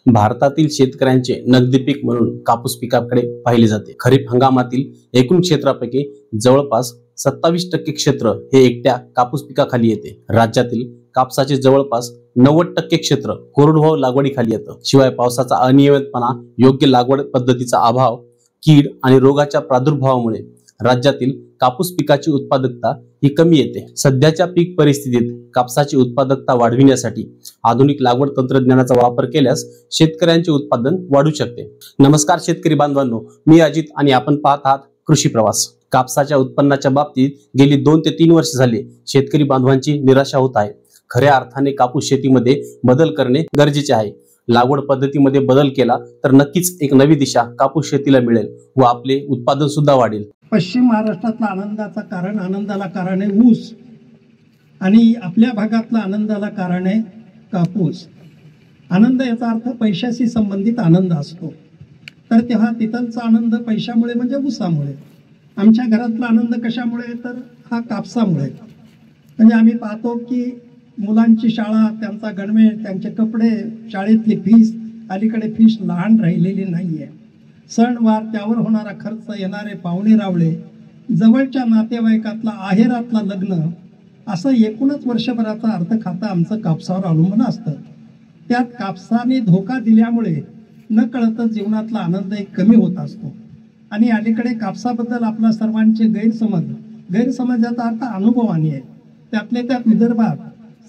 भारतातील शेतकऱ्यांचे नगदी पीक म्हणून कापूस पिकाकडे पाहिले जाते। खरीप हंगामातील एकूण क्षेत्रापैकी जवळपास 27% क्षेत्र हे एकट्या कापूस पिकाखाली येते। राज्यातील कापसाचे जवळपास 90% क्षेत्र कोरडवाहू लागवडीखाली येतं। शिवाय पावसाचा अनियमितपणा, योग्य लागवड पद्धतीचा अभाव, कीड आणि रोगाच्या प्रादुर्भावामुळे राज्यातील कापूस पिकाची उत्पादकता ही कमी येते। सध्याच्या पीक परिस्थितीत कापसाची उत्पादकता वाढविण्यासाठी आधुनिक लागवड तंत्रज्ञानाचा वापर केल्यास शेतकऱ्यांचे उत्पादन वाढू शकते। नमस्कार शेतकरी बांधवांनो, मी अजित आणि आपण पाहत आहात कृषी प्रवास। कापसाच्या उत्पन्नाच्या बाबतीत गेली 2 ते 3 वर्ष झाले शेतकरी बांधवांची निराशा होत आहे। खऱ्या अर्थाने कापूस शेतीमध्ये बदल करणे गरजेचे आहे। लागवड पद्धतीमध्ये बदल केला तर नक्कीच एक नवी दिशा कापूस शेतीला मिळेल व आपले उत्पादन सुद्धा वाढेल। पश्चिम महाराष्ट्रातला आनंदाला कारण आहे ऊस आणि आपल्या भागातला आनंदाला कारण आहे कापूस। आनंद याचा अर्थ पैशाशी संबंधित आनंद असतो, तर तेव्हा तिथलचा आनंद पैशामुळे म्हणजे ऊसामुळे। आमच्या घरातला आनंद कशामुळे, तर हा कापसामुळे। म्हणजे आम्ही पाहतो की मुलांची शाळा, त्यांचा गणवेश, त्यांचे कपडे, शाळेतली फीस, अलीकडे फीस लहान राहिलेली नाहीये। सणवार, त्यावर होणारा खर्च, येणारे पाहुणे रावळे, जवळच्या नातेवाईकातला आहेरातला लग्न, असं एकूणच वर्षभराचा अर्थ खातं आमचं कापसावर अवलंबून असतं। त्यात कापसाने धोका दिल्यामुळे न कळत जीवनातला आनंद एक कमी होत असतो। आणि अलीकडे कापसाबद्दल आपला सर्वांचे गैरसमजाचा अर्थ अनुभवाने आहे। त्यातले त्यात विदर्भात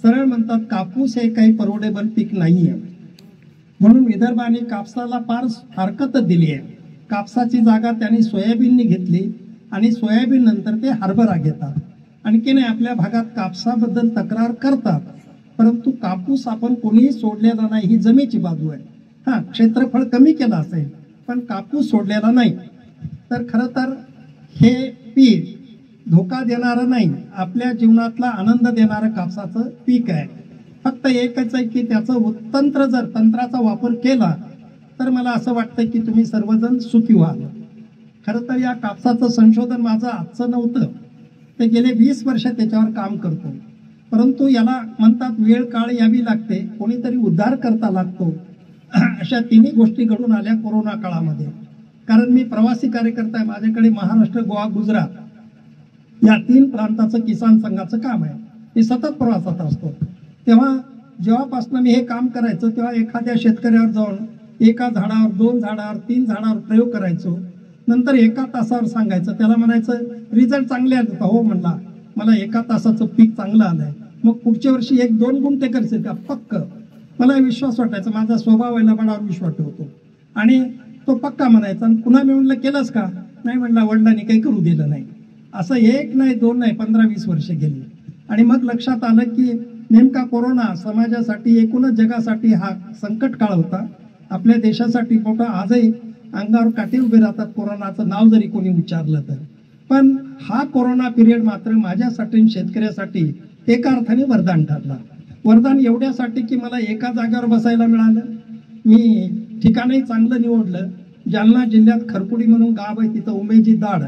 सरळ म्हणतात कापूस हे काही परवडेबल पीक नाहीये, म्हणून विदर्भाने कापसाला फार हरकत दिली आहे। कापसाची जागा त्यांनी सोयाबीनने घेतली आणि सोयाबीन नंतर ते हरभरा घेतात। आणखी नाही, आपल्या भागात कापसाबद्दल तक्रार करतात, परंतु कापूस आपण कोणीही सोडलेला नाही ही जमेची बाजू आहे। हा, क्षेत्रफळ कमी केलं असेल पण कापूस सोडलेला नाही। तर खरं तर हे पीक धोका देणारं नाही, आपल्या जीवनातला आनंद देणारं कापसाचं पीक आहे। फक्त एकच आहे की त्याचं तंत्राचा वापर केला तर मला असं वाटतं की तुम्ही सर्वजण सुखी व्हाल। खरं तर या कापसाचं संशोधन माझं आजचं नव्हतं, ते गेले 20 वर्ष त्याच्यावर काम करतो। परंतु याला म्हणतात वेळ काळ यावी लागते, कोणीतरी उद्धार करता लागतो। अशा तिन्ही गोष्टी घडून आल्या कोरोना काळामध्ये। कारण मी प्रवासी कार्यकर्ता आहे, माझ्याकडे महाराष्ट्र, गोवा, गुजरात या 3 प्रांताचं किसान संघाचं काम आहे। मी सतत प्रवासात असतो। तेव्हा जेव्हापासून मी हे काम करायचो तेव्हा एखाद्या शेतकऱ्यावर जाऊन एका झाडावर, 2 झाडावर, 3 झाडावर प्रयोग करायचो। नंतर 1 तासावर सांगायचं, त्याला म्हणायचं रिझल्ट चांगले आले का? हो म्हणला, मला 1 तासाचं पीक चांगलं आलंय। मग पुढच्या वर्षी 1-2 गुंठे करशील का? पक्क। मला विश्वास वाटायचा, माझा स्वभाव आहे लबाडावर विश्वास ठेवतो, आणि तो पक्का म्हणायचा। आणि पुन्हा मी म्हणलं केलंस का? नाही म्हणला, वडिलांनी काही करू दिलं नाही। असं 1 नाही 2 नाही 15-20 वर्ष गेली। आणि मग लक्षात आलं की नेमका कोरोना समाजासाठी, एकूणच जगासाठी हा संकट काळ होता। आपल्या देशासाठी मोठा, आजही अंगावर काटे उभे राहतात कोरोनाचं नाव जरी कोणी उच्चारलं तर। पण हा कोरोना पिरियड मात्र माझ्यासाठी, शेतकऱ्यासाठी एका अर्थाने वरदान ठरला। वरदान एवढ्यासाठी की मला एका जागेवर बसायला मिळालं। मी ठिकाणही चांगलं निवडलं। जालना जिल्ह्यात खरपुडी म्हणून गाव आहे, तिथं उमेजी दाड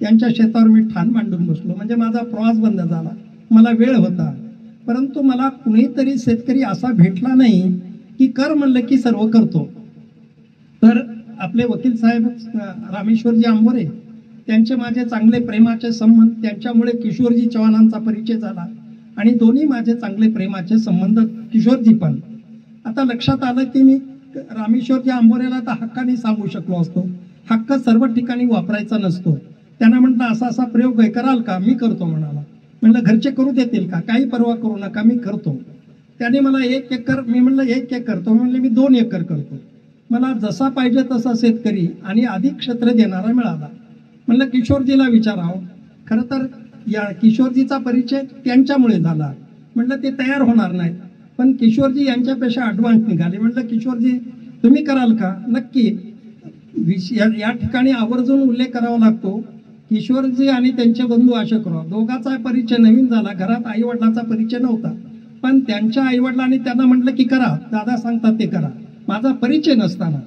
यांच्या शेतावर मी ठाण मांडून बसलो। म्हणजे माझा प्रवास बंद झाला, मला वेळ होता। परंतु मला कुणीतरी शेतकरी असा भेटला नाही की कर म्हणलं की सर्व करतो। तर आपले वकील साहेब रामेश्वरजी आंबोरे, त्यांचे माझे चांगले प्रेमाचे संबंध, त्यांच्यामुळे किशोरजी चव्हाणांचा परिचय झाला आणि दोन्ही माझे चांगले प्रेमाचे संबंध। किशोरजी पण, आता लक्षात आलं की मी रामेश्वरजी आंबोरेला तर हक्काने सांगू शकलो असतो, हक्क सर्व ठिकाणी वापरायचा नसतो। त्यांना म्हटलं असा असा प्रयोग आहे, कराल का? मी करतो म्हणाला। म्हणलं घरचे करू देतील का? काही पर्वा करू नका, मी करतो। त्याने मला 1 एकर, मी म्हणलं 1 एकर करतो, म्हणले मी 2 एकर करतो। मला जसा पाहिजे तसा शेतकरी आणि अधिक क्षेत्र देणारा मिळाला। म्हणलं किशोरजीला विचारावं। खरं तर या किशोरजीचा परिचय त्यांच्यामुळे झाला। म्हणलं ते तयार होणार नाहीत, पण किशोरजी यांच्यापेक्षा ॲडव्हान्स निघाले। म्हणलं किशोरजी तुम्ही कराल का? नक्की। या ठिकाणी आवर्जून उल्लेख करावा लागतो, किशोरजी आणि त्यांचे बंधू अशोकराव दोघांचा परिचय नवीन झाला। घरात आई वडिलांचा परिचय नव्हता, पण त्यांच्या आई वडिलांनी त्यांना म्हटलं की करा, दादा सांगतात ते करा। माझा परिचय नसताना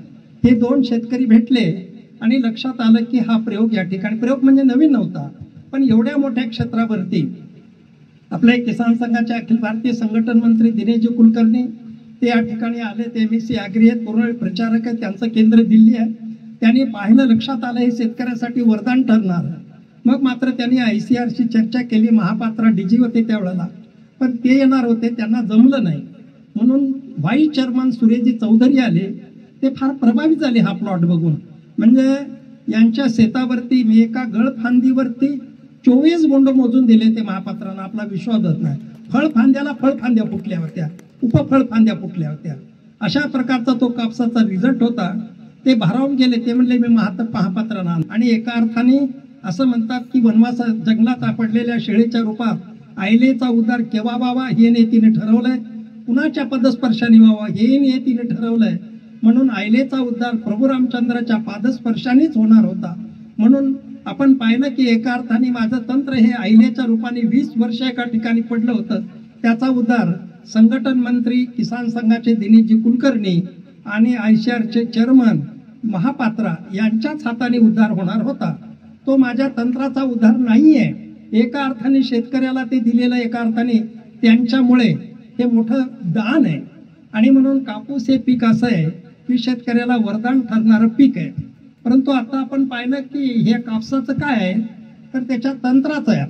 हे 2 शेतकरी भेटले आणि लक्षात आलं की हा प्रयोग या ठिकाणी, प्रयोग म्हणजे नवीन नव्हता, पण एवढ्या मोठ्या क्षेत्रावरती आपल्या किसान संघाचे अखिल भारतीय संघटन मंत्री दिनेशजी कुलकर्णी, ते या ठिकाणी आले, ते MSc ॲग्री आहेत, पूर्ण प्रचारक आहेत, त्यांचं केंद्र दिल्ली आहे. त्यांनी पाहिलं, लक्षात आलं हे शेतकऱ्यासाठी वरदान ठरणार. मग मात्र त्यांनी ICRची चर्चा केली. महापात्रा DG होते त्यावेळेला, पण ते येणार होते, त्यांना जमलं नाही. म्हणून व्हाईस चेअरमन सुरेजी चौधरी आले. ते फार प्रभावित झाले हा प्लॉट बघून. म्हणजे यांच्या शेतावरती मी एका गळफांदीवरती 24 बोंड मोजून दिले ते महापात्रांना. आपला विश्वास होत नाही. फळफांद्याला फळफांद्या फुटल्या होत्या, उपफळफांद्या फुटल्या होत्या. अशा प्रकारचा तो कापसाचा रिझल्ट होता. ते भारावून गेले. ते म्हणले मी महापात्रांना. आणि एका अर्थाने असं म्हणतात की वनवासा जंगलात आपडलेल्या शेळीच्या रूपात आईलेचा उद्धार केव्हा व्हावा हे नियतीने ठरवलंय, कुणाच्या पदस्पर्शाने व्हावा हे नियतीने ठरवलंय. म्हणून आईलेचा उद्धार प्रभू रामचंद्राच्या पादस्पर्शानेच होणार होता. म्हणून आपण पाहिलं की एका अर्थाने माझं तंत्र हे आईलेच्या रूपाने 20 वर्ष एका ठिकाणी पडलं होतं. त्याचा उद्धार संघटन मंत्री, किसान संघाचे दिनेशजी कुलकर्णी आणि ICRचे चेअरमन महापात्रा यांच्याच हाताने उद्धार होणार होता. तो माझ्या तंत्राचा उद्धार नाहीये. एका अर्थाने शेतकऱ्याला ते दिलेलं, एका अर्थाने त्यांच्यामुळे हे मोठं दान आहे. आणि म्हणून कापूस हे पीक असं आहे की शेतकऱ्याला वरदान ठरणारं पीक आहे. परंतु आता आपण पाहिलं की हे कापसाचं काय आहे, तर त्याच्या तंत्राचं आहे.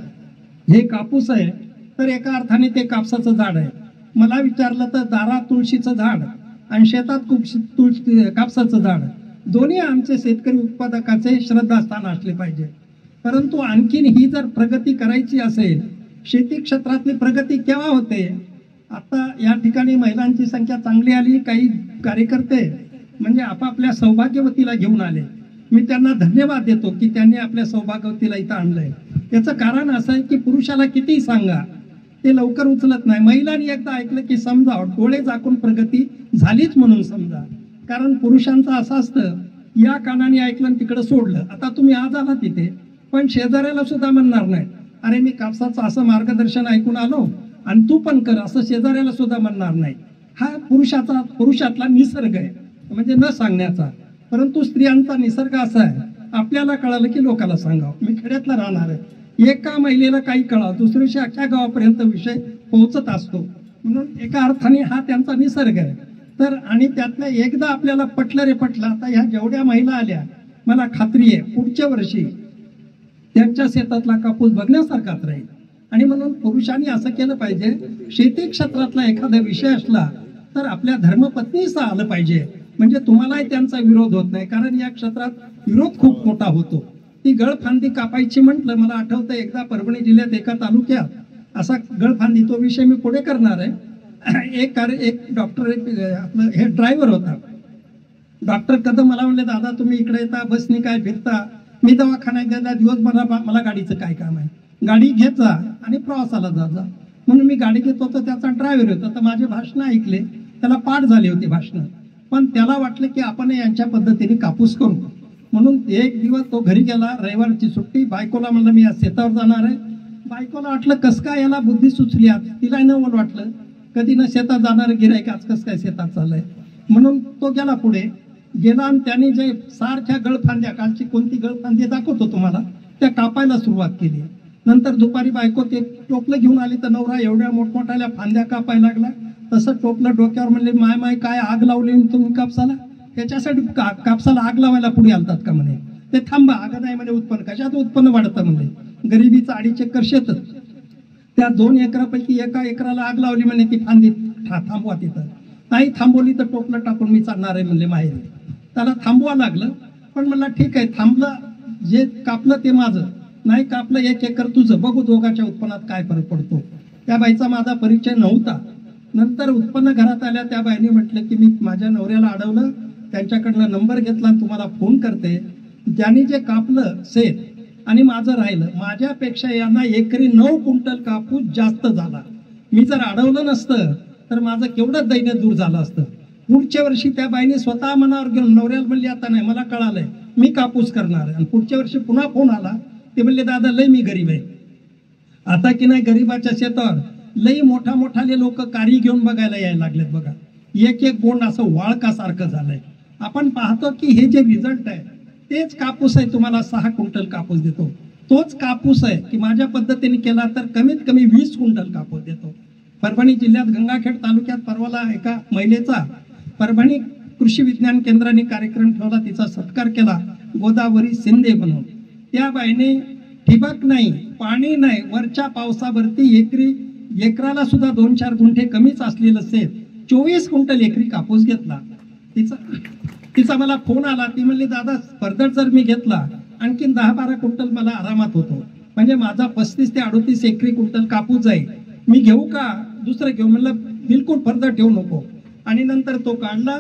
हे कापूस आहे तर एका अर्थाने ते कापसाचं झाड आहे. मला विचारलं तर दारात तुळशीचं झाड आणि शेतात कापसाचं झाड, दोन्ही आमचे शेतकरी उत्पादकाचे श्रद्धास्थान असले पाहिजे. परंतु आणखीन ही जर प्रगती करायची असेल, शेती क्षेत्रातली प्रगती केव्हा होते? आता या ठिकाणी महिलांची संख्या चांगली आली. काही कार्यकर्ते म्हणजे आपापल्या सौभाग्यवतीला घेऊन आले. मी त्यांना धन्यवाद देतो की त्यांनी आपल्या सौभाग्यवतीला इथं आणलंय. याचं कारण असं आहे की पुरुषाला कितीही सांगा ते लवकर उचलत नाही. महिलांनी एकदा ऐकलं की समजा, डोळे झाकून प्रगती झालीच म्हणून समजा. कारण पुरुषांचं असं असतं, या कानाने ऐकलं आणि तिकडं सोडलं. आता तुम्ही आज आला तिथे, पण शेजाऱ्याला सुद्धा म्हणणार नाही अरे मी कापसाचं असं मार्गदर्शन ऐकून आलो आणि तू पण कर, असं शेजाऱ्याला सुद्धा म्हणणार नाही. हा पुरुषातला निसर्ग आहे, म्हणजे न सांगण्याचा. परंतु स्त्रियांचा निसर्ग असा आहे, आपल्याला कळालं की लोकांना सांगावं. मी खेड्यातला राहणार आहे, एका महिलेला काही कळावं, दुसऱ्या दिवशी अख्ख्या गावापर्यंत विषय पोहोचत असतो. म्हणून एका अर्थाने हा त्यांचा निसर्ग आहे. तर आणि त्यातलं एकदा आपल्याला पटलं रे पटलं. आता ह्या जेवढ्या महिला आल्या, मला खात्री आहे पुढच्या वर्षी त्यांच्या शेतातला कापूस बघण्यासारखाच राहील. आणि म्हणून पुरुषांनी असं केलं पाहिजे, शेती क्षेत्रातला एखादा विषय असला तर आपल्या धर्मपत्नीचं आलं पाहिजे, म्हणजे तुम्हालाही त्यांचा विरोध होत नाही. कारण या क्षेत्रात विरोध खूप मोठा होतो. ती गळफांदी कापायची म्हटलं, मला आठवतं एकदा परभणी जिल्ह्यात एका तालुक्यात असा गळफांदी, तो विषय मी पुढे करणार आहे. एक डॉक्टर, आपलं हे ड्रायव्हर होता, डॉक्टर कदम, मला म्हणले दादा तुम्ही इकडे येता, बसनी काय फिरता? मी दवाखान्यात गेला दिवस, मला गाडीचं काय काम आहे, गाडी घेत जा आणि प्रवासाला जा. म्हणून मी गाडी घेत होतो, त्याचा ड्रायव्हर होता. तर माझे भाषण ऐकले, त्याला पाठ झाली होती भाषणं, पण त्याला वाटलं की आपण यांच्या पद्धतीने कापूस करू. म्हणून एक दिवस तो घरी गेला, रविवारची सुट्टी. बायकोला म्हणलं मी आज शेतावर जाणार आहे. बायकोला वाटलं कस काय याला बुद्धी सुचली, आज तिला नवल वाटलं, कधी न शेतात जाणार गिराईक आज कस काय शेतात चाललंय. म्हणून तो गेला, पुढे गेला आणि त्याने जे सारख्या गळफांद्या, कालची कोणती गळफांदी दाखवतो तुम्हाला, त्या कापायला सुरुवात केली. नंतर दुपारी बायको ते टोपलं घेऊन आली, तर नवरा एवढ्या मोठमोठ्या फांद्या कापायला लागला. तसं टोपलं डोक्यावर, म्हणले माय काय आग लावली तुम्ही कापसाला, त्याच्यासाठी कापसाला आग लावायला पुढे आलतात का म्हणे. ते थांबा, आग नाही म्हणे, उत्पन्न कशाचं उत्पन्न वाढतं म्हणे, गरिबीचं 2.5 एकर शेत, त्या 2 एकरापैकी 1 एकराला आग लावली म्हणे, ती फांदी थांबवा तिथं. नाही थांबवली तर टोपलं टाकून मी चालणार आहे म्हणले माहेर. त्याला थांबवा लागलं, पण म्हणला ठीक आहे, थांबलं, जे कापलं ते माझं, नाही कापलं 1 एकर तुझं, बघू दोघांच्या उत्पन्नात काय फरक पडतो. त्या बाईचा माझा परिचय नव्हता. नंतर उत्पन्न घरात आल्या, त्या बाईने म्हटलं की मी माझ्या नवऱ्याला अडवलं, त्यांच्याकडनं नंबर घेतला आणि तुम्हाला फोन करते. ज्यांनी जे कापलं शेत आणि माझं राहिलं, माझ्यापेक्षा यांना एकरी 9 क्विंटल कापूस जास्त झाला. मी जर अडवलं नसतं तर माझं केवढं दैन्य दूर झालं असतं. पुढच्या वर्षी त्या बाईने स्वतः मनावर घेऊन नवऱ्याला म्हणली आता नाही, मला कळालंय मी कापूस करणार आहे. आणि पुढच्या वर्षी पुन्हा फोन आला, ते म्हणले दादा लय मी गरीब आहे. आता की नाही, गरीबाच्या शेतावर लई मोठाले लोक कारी घेऊन बघायला यायला लागलेत. बघा, एक बोंड असं वाळकासारखं झालंय. आपण पाहतो की हे जे रिझल्ट आहे तेच कापूस आहे, तुम्हाला 6 क्विंटल कापूस देतो. तोच कापूस आहे की माझ्या पद्धतीने केला तर कमीत कमी 20 क्विंटल कापूस देतो. परभणी जिल्ह्यात गंगाखेड तालुक्यात परवाला एका महिलेचा परभणी कृषी विज्ञान केंद्राने कार्यक्रम ठेवला, तिचा सत्कार केला, गोदावरी शिंदे म्हणून. त्या बाईने ठिबक नाही, पाणी नाही, वरच्या पावसावरती एकराला सुद्धा 2-4 गुंठे कमीच असलेलं शेत 24 क्विंटल एकरी कापूस घेतला. तिचा मला फोन आला, ती म्हणली दादा फर्दर जर मी घेतला आणखीन 10-12 क्विंटल मला आरामात होतो, म्हणजे माझा 35 ते 38 एकरी क्विंटल कापूस आहे, मी घेऊ का दुसरं घेऊ? म्हणलं बिलकुल फर्दर ठेवू नको. आणि नंतर तो काढला.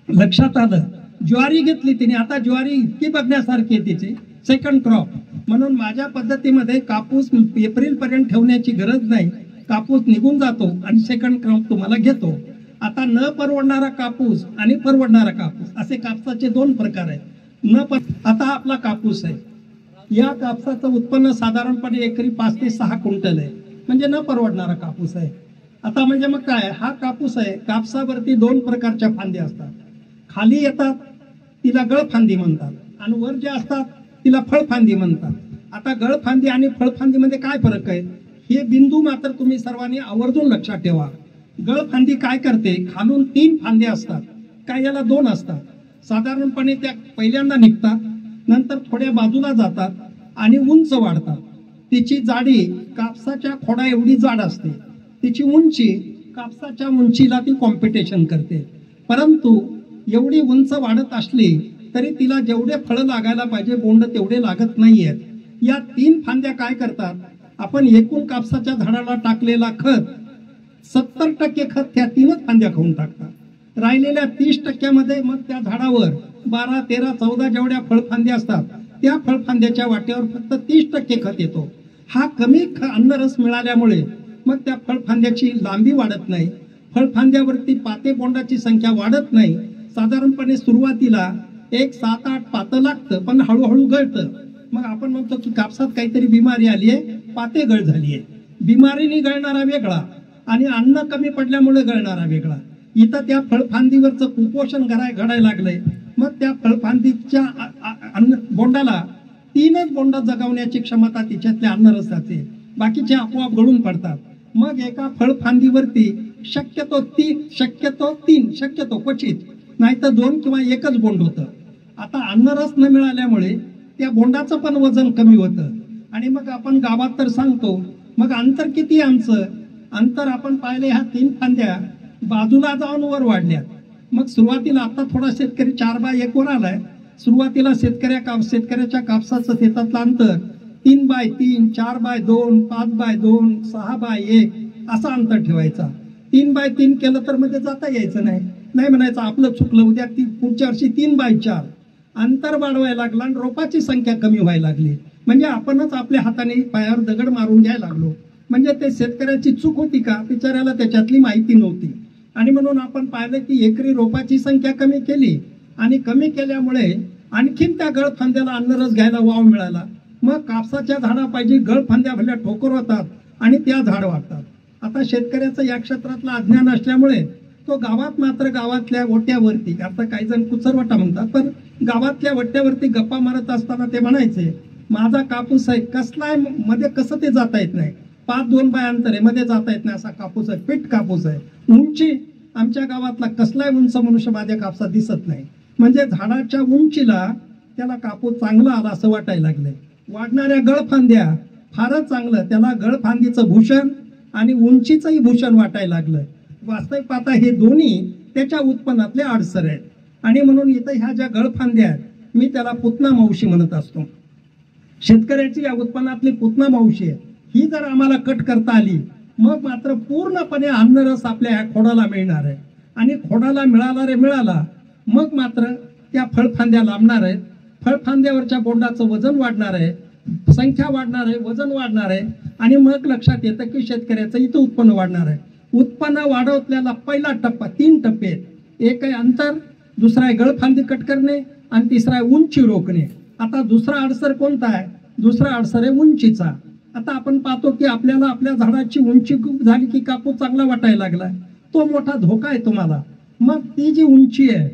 लक्षात आलं ज्वारी घेतली तिने. आता ज्वारी इतकी बघण्यासारखी आहे तिची, सेकंड क्रॉप. म्हणून माझ्या पद्धतीमध्ये कापूस एप्रिलपर्यंत ठेवण्याची गरज नाही, कापूस निघून जातो आणि सेकंड क्रॉप तुम्हाला घेतो. आता न परवडणारा कापूस आणि परवडणारा कापूस असे कापसाचे 2 प्रकार आहेत. आता आपला कापूस आहे, या कापसाचं उत्पन्न साधारणपणे एकरी 5 ते 6 क्विंटल आहे, म्हणजे न परवडणारा कापूस आहे. आता म्हणजे मग काय, हा कापूस आहे, कापसावरती 2 प्रकारच्या फांद्या असतात. खाली येतात तिला गळफांदी म्हणतात आणि वर जे असतात तिला फळफांदी म्हणतात. आता गळफांदी आणि फळफांदीमध्ये काय फरक आहे हे बिंदू मात्र तुम्ही सर्वांनी आवर्जून लक्षात ठेवा. गळफांदी काय करते, खालून 3 फांद्या असतात, काय याला 2 असतात. साधारणपणे त्या पहिल्यांदा निघतात, नंतर थोड्या बाजूला जातात आणि उंच वाढतात. तिची जाडी कापसाच्या खोडा एवढी जाड असते, तिची उंची कापसाच्या उंचीला ती कॉम्पिटिशन करते. परंतु एवढी उंच वाढत असली तरी तिला जेवढे फळं लागायला पाहिजे बोंड तेवढे लागत नाहीयेत. या 3 फांद्या काय करतात, आपण एकूण कापसाच्या झाडाला टाकलेला खत 70% खत त्या 3च फांद्या खाऊन टाकतात. राहिलेल्या 30% मग त्या झाडावर 12, 13, 14 जेवढ्या फळफांद्या असतात त्या फळफांद्याच्या वाट्यावर फक्त 30% खत येतो. हा कमी अन्नरस मिळाल्यामुळे मग त्या फळफांद्याची लांबी वाढत नाही, फळफांद्यावरती पाते बोंडाची संख्या वाढत नाही. साधारणपणे सुरुवातीला 7-8 पातं लागतं, पण हळूहळू गळतं. मग आपण म्हणतो की कापसात काहीतरी बिमारी आली आहे, पाते गळ झाली आहे. बिमारीने गळणारा वेगळा आणि अन्न कमी पडल्यामुळे गळणारा वेगळा. इथं त्या फळफांदीवरचं कुपोषण घडायला लागलंय. मग त्या फळफांदीच्या बोंडाला 3च बोंड जगवण्याची क्षमता तिच्यातल्या अन्नरसाचे, बाकीचे आपोआप गळून पडतात. मग एका फळफांदीवरती शक्यतो 3 शक्यतो क्वचित, नाहीतर 2 किंवा 1च बोंड होतं. आता अन्नरस न मिळाल्यामुळे त्या बोंडाचं पण वजन कमी होतं. आणि मग आपण गावात तर सांगतो, मग अंतर किती आमचं, अंतर आपण पाहिले ह्या 3 फांद्या बाजूला जाऊन वर वाढल्या. मग सुरुवातीला आता थोडा शेतकरी 4x1 वर आलाय. सुरुवातीला शेतकऱ्याच्या कापसाचं शेतातलं अंतर 3x3, 4x2, 5x2, 6x1 असं अंतर ठेवायचा. 3x3 केलं तर मध्ये जाता यायचं नाही म्हणायचं आपलं चुकलं, उद्या पुढच्या वर्षी 3x4 अंतर वाढवायला लागला आणि रोपाची संख्या कमी व्हायला लागली. म्हणजे आपणच आपल्या हाताने पायावर दगड मारून घ्यायला लागलो. म्हणजे ते शेतकऱ्याची चूक होती का, बिचाऱ्याला त्याच्यातली माहिती नव्हती. आणि म्हणून आपण पाहिलं की एकरी रोपाची संख्या कमी केली आणि कमी केल्यामुळे आणखीन त्या गळफांद्याला अन्नरस घ्यायला वाव मिळाला. मग कापसाच्या झाडापायची गळफांद्या भरल्या ठोकर होतात आणि त्या झाड वाढतात. आता शेतकऱ्याचं या क्षेत्रातलं अज्ञान असल्यामुळे तो गावात मात्र गावातल्या ओट्यावरती, आता काही जण कुचरवटा म्हणतात, पण गावातल्या वट्यावरती गप्पा मारत असताना ते म्हणायचे माझा कापूस आहे, कसला आहे, मध्ये कसं ते जाता येत नाही, 5-2 बाय अंतर आहे, मध्ये जाता येत नाही असा कापूस आहे, पीठ कापूस आहे. उंची आमच्या गावातला कसलाही उंच मनुष्य माझ्या कापसात दिसत नाही. म्हणजे झाडाच्या उंचीला त्याला कापूस चांगला आला असं वाटायला लागलंय. वाढणाऱ्या गळफांद्या फारच चांगलं, त्याला गळफांदीचं भूषण आणि उंचीचंही भूषण वाटायला लागलं. वास्तविक पाहता हे दोन्ही त्याच्या उत्पन्नातले अडसर आहेत. आणि म्हणून इथं ह्या ज्या गळफांद्या आहेत मी त्याला पुतना मावशी म्हणत असतो. शेतकऱ्याची या उत्पन्नातली पुतना मावशी आहे. ही जर आम्हाला कट करता आली मग मात्र पूर्णपणे अन्नरस आपल्या ह्या खोडाला मिळणार आहे. आणि खोडाला मिळाला मग मात्र त्या फळफांद्या लांबणार आहेत, फळफांद्यावरच्या बोंडाचं वजन वाढणार आहे, संख्या वाढणार आहे, वजन वाढणार आहे. आणि मग लक्षात येतं की शेतकऱ्याचं इथं उत्पन्न वाढणार आहे. उत्पन्न वाढवल्याला पहिला टप्पा 3 टप्पे आहेत. एक आहे अंतर, दुसरा आहे गळफांदी कट करणे आणि तिसरा आहे उंची रोखणे. आता दुसरा अडसर कोणता आहे, दुसरा अडसर आहे उंचीचा. आता आपण पाहतो की आपल्याला आपल्या झाडाची उंची खूप झाली की कापूस चांगला वाटायला लागलाय, तो मोठा धोका आहे तुम्हाला. मग ती जी उंची आहे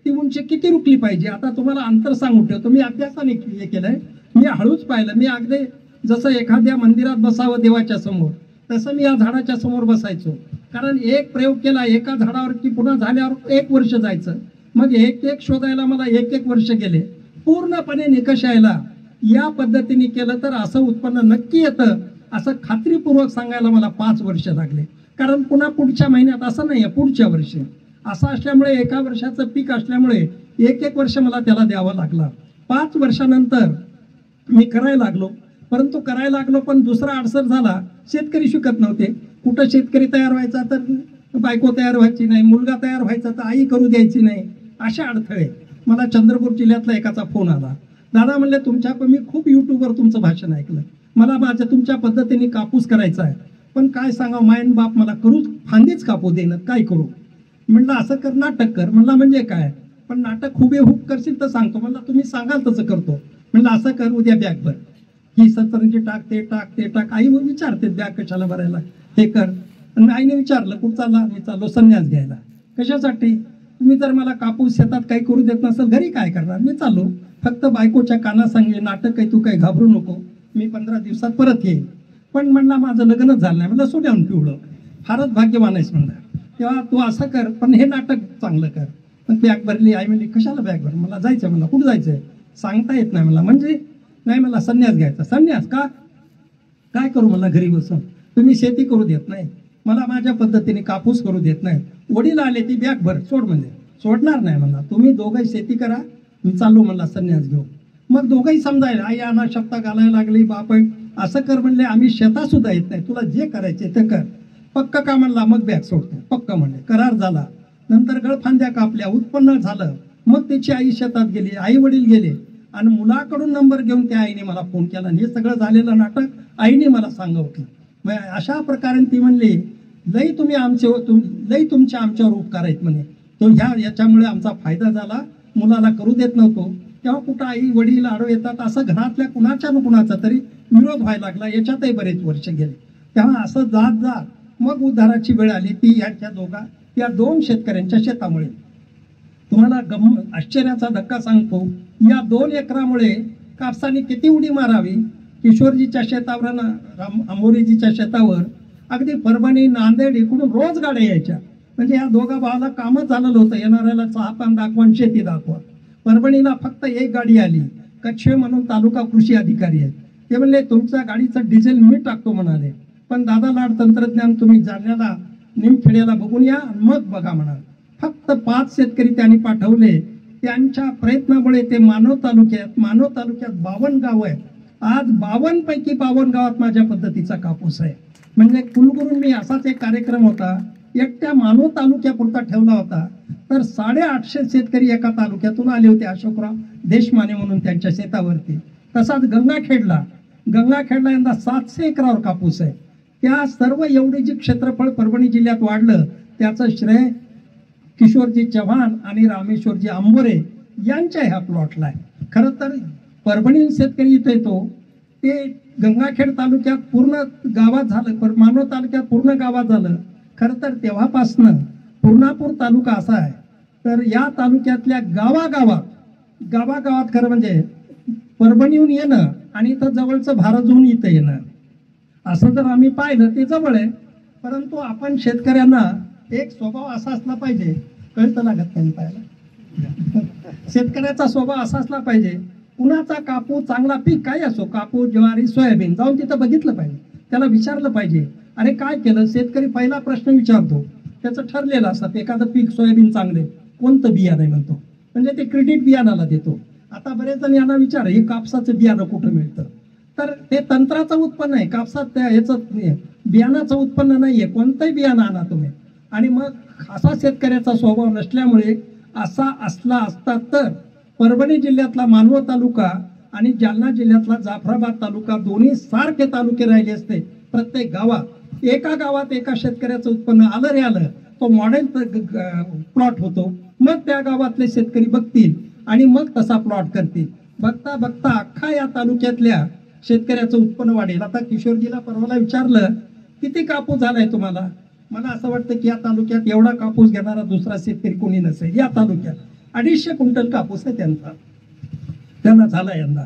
ती उंची किती रुकली पाहिजे. आता तुम्हाला अंतर सांगून ठेवतो, मी अभ्यासाने हे केलंय, मी हळूच पाहिलं. मी अगदी जसं एखाद्या मंदिरात बसावं देवाच्या समोर तसं मी या झाडाच्या समोर बसायचो. कारण एक प्रयोग केला एका झाडावर की पुन्हा झाल्यावर 1 वर्ष जायचं, मग एक शोधायला मला 1 वर्ष गेले. पूर्णपणे निकष यायला या पद्धतीने केलं तर असं उत्पन्न नक्की येतं असं खात्रीपूर्वक सांगायला मला 5 वर्ष लागले. कारण पुन्हा पुढच्या महिन्यात असं नाही आहे, पुढच्या वर्षी असं असल्यामुळे 1 वर्षाचं पीक असल्यामुळे 1 वर्ष मला त्याला द्यावं लागलं. 5 वर्षानंतर मी करायला लागलो. परंतु करायला लागलो पण दुसरा अडसर झाला, शेतकरी शिकत नव्हते. कुठं शेतकरी तयार व्हायचा तर बायको तयार व्हायची नाही, मुलगा तयार व्हायचा तर आई करू द्यायची नाही. अशा अडथळे. मला चंद्रपूर जिल्ह्यातला एकाचा फोन आला. दादा म्हणले मी खूप यूट्यूबवर तुमचं भाषण ऐकलं, मला तुमच्या पद्धतीने कापूस करायचा आहे, पण काय सांगा मायन बाप मला करू फांदीच कापू देणं, काय करू. म्हणलं असं कर, नाटक कर. म्हणला म्हणजे काय, पण नाटक हुबेहूब करशील तर सांगतो. म्हणलं तुम्ही सांगाल तसं करतो. म्हणलं असं कर, उद्या बॅग भर, ही सतरंजी टाक, ते टाक, ते टाक. आई विचारते बॅग कशाला भरायला, हे कर. आणि आईने विचारलं कुठं चालला, मी चाललो संन्यास घ्यायला. कशासाठी, तुम्ही जर मला कापूस शेतात काही करू देत नसेल घरी काय करणार, मी चाललो, फक्त बायकोच्या काना सांगे नाटक काही, तू काही घाबरू नको, मी 15 दिवसात परत येईल. पण म्हणला माझं लग्नच झालं नाही. म्हणलं सोड्याहून पिवळं, फारच भाग्यवान आहेस म्हणलं. तेव्हा तू असं कर, पण हे नाटक चांगलं कर. पण बॅग भरली. आई म्हणली कशाला बॅग भर, मला जायचं. म्हणलं कुठं जायचं आहे, सांगता येत नाही मला. म्हणजे नाही, मला संन्यास घ्यायचा. संन्यास का, काय करू मला घरी बसून, तुम्ही शेती करू देत नाही, मला माझ्या पद्धतीने कापूस करू देत नाही. वडील आले ती बॅग भर सोड, म्हणजे सोडणार नाही म्हणला. तुम्ही दोघंही शेती करा, मी चाललो म्हणला संन्यास घेऊ. मग दोघंही समजायला, आई अना शब्द घालायला लागली, बाप असं कर म्हणले, आम्ही शेतात सुद्धा येत नाही, तुला जे करायचे ते कर. पक्क का म्हणला, मग बॅग सोडतो. पक्क म्हणले, करार झाला. नंतर गळफांद्या कापल्या, उत्पन्न झालं. मग त्याची आई शेतात गेली, आई वडील गेले आणि मुलाकडून नंबर घेऊन त्या आईने मला फोन केला. हे सगळं झालेलं नाटक आईने मला सांगितलं. अशा प्रकारे ती म्हणली, लई तुम्ही लई तुमचे आमच्यावर उपकार आहेत म्हणे. तो याच्यामुळे आमचा फायदा झाला, मुलाला करू देत नव्हतो. तेव्हा कुठं आई वडील आडो येतात, असं घरातल्या कुणाचा तरी विरोध व्हायला लागला. याच्यातही बरेच वर्ष गेले. तेव्हा असं जात मग उद्धाराची वेळ आली. ती या 2 शेतकऱ्यांच्या शेतामुळे. तुम्हाला आश्चर्याचा धक्का सांगतो, या 2 एकरामुळे कापसाने किती उडी मारावी. किशोरजीच्या शेतावर, आंबोरीजीच्या शेतावर अगदी परभणी, नांदेड इकडून रोज गाड्या यायच्या. म्हणजे या दोघा भावाला कामच झालेलं होतं, येणाऱ्याला चहा पान दाखवा, शेती दाखवा. परभणीला फक्त 1 गाडी आली. कच्छे म्हणून तालुका कृषी अधिकारी आहेत. ते म्हणले तुमच्या गाडीचं डिझेल मी टाकतो म्हणाले, पण दादा लाड तंत्रज्ञान तुम्ही जालन्याला निमखेड्याला बघून या, मग बघा म्हणाल. फक्त 5 शेतकरी त्यांनी पाठवले. त्यांच्या प्रयत्नामुळे ते मानव तालुक्यात 52 गाव आहेत. आज 52 पैकी 52 गावात माझ्या पद्धतीचा कापूस आहे. म्हणजे कुलगुरूंनी असाच एक कार्यक्रम होता, एकट्या मानव तालुक्यापुरता ठेवला होता, तर 850 शेतकरी एका तालुक्यातून आले होते. अशोकराव देशमाने म्हणून त्यांच्या शेतावरती. तसाच गंगाखेडला यंदा 700 एकरावर कापूस आहे. त्या सर्व एवढे जे क्षेत्रफळ परभणी जिल्ह्यात वाढलं, त्याचं श्रेय किशोरजी चव्हाण आणि रामेश्वरजी आंबोरे यांच्या ह्या प्लॉटला आहे. खरं तर परभणी शेतकरी इथं येतो, ते गंगाखेड तालुक्यात पूर्ण गावात झालं, मानव तालुक्यात पूर्ण गावात झालं. खरं तर तेव्हापासनं पूर्णापूर तालुका असा आहे, तर या तालुक्यातल्या गावागावात खरं म्हणजे परभणीहून येणं आणि इथं जवळचं भारजून इथं येणं, असं जर आम्ही पाहिलं ते जवळ आहे. परंतु आपण शेतकऱ्यांना एक स्वभाव असा असला पाहिजे, कळतं लागत नाही पाहायला. शेतकऱ्याचा स्वभाव असा असला पाहिजे, कुणाचा कापूस चांगला पीक काय असो, कापूस, ज्वारी, सोयाबीन, जाऊन तिथं बघितलं पाहिजे, त्याला विचारलं पाहिजे, अरे काय केलं. शेतकरी पहिला प्रश्न विचारतो, त्याचं ठरलेलं असतात. एखादं पीक सोयाबीन चांगले, कोणतं बियाणं आहे म्हणतो, म्हणजे ते क्रेडिट बियाणाला देतो. आता बरेच जण यांना विचार, हे कापसाचं बियाणं कुठं मिळतं, तर ते तंत्राचं उत्पन्न आहे. कापसात याचं बियाणाचं उत्पन्न नाहीये, कोणतंही बियाणं आणा तुम्ही. आणि मग असा शेतकऱ्याचा स्वभाव नसल्यामुळे असा असता तर परभणी जिल्ह्यातला मानवत तालुका आणि जालना जिल्ह्यातला जाफराबाद तालुका दोन्ही सारखे तालुके राहिले असते. प्रत्येक गावात एका गावात एका शेतकऱ्याचं उत्पन्न आलं, तो मॉडेल प्लॉट होतो. मग त्या गावातले शेतकरी बघतील आणि मग तसा प्लॉट करतील. बघता बघता अख्खा या तालुक्यातल्या शेतकऱ्याचं उत्पन्न वाढेल. आता किशोरजीला परवाला विचारलं, किती कापूस झालाय तुम्हाला. मला असं वाटतं की या तालुक्यात एवढा कापूस घेणारा दुसरा शेतकरी कोणी नसेल. या तालुक्यात 250 क्विंटल कापूस आहे त्यांना झाला यंदा.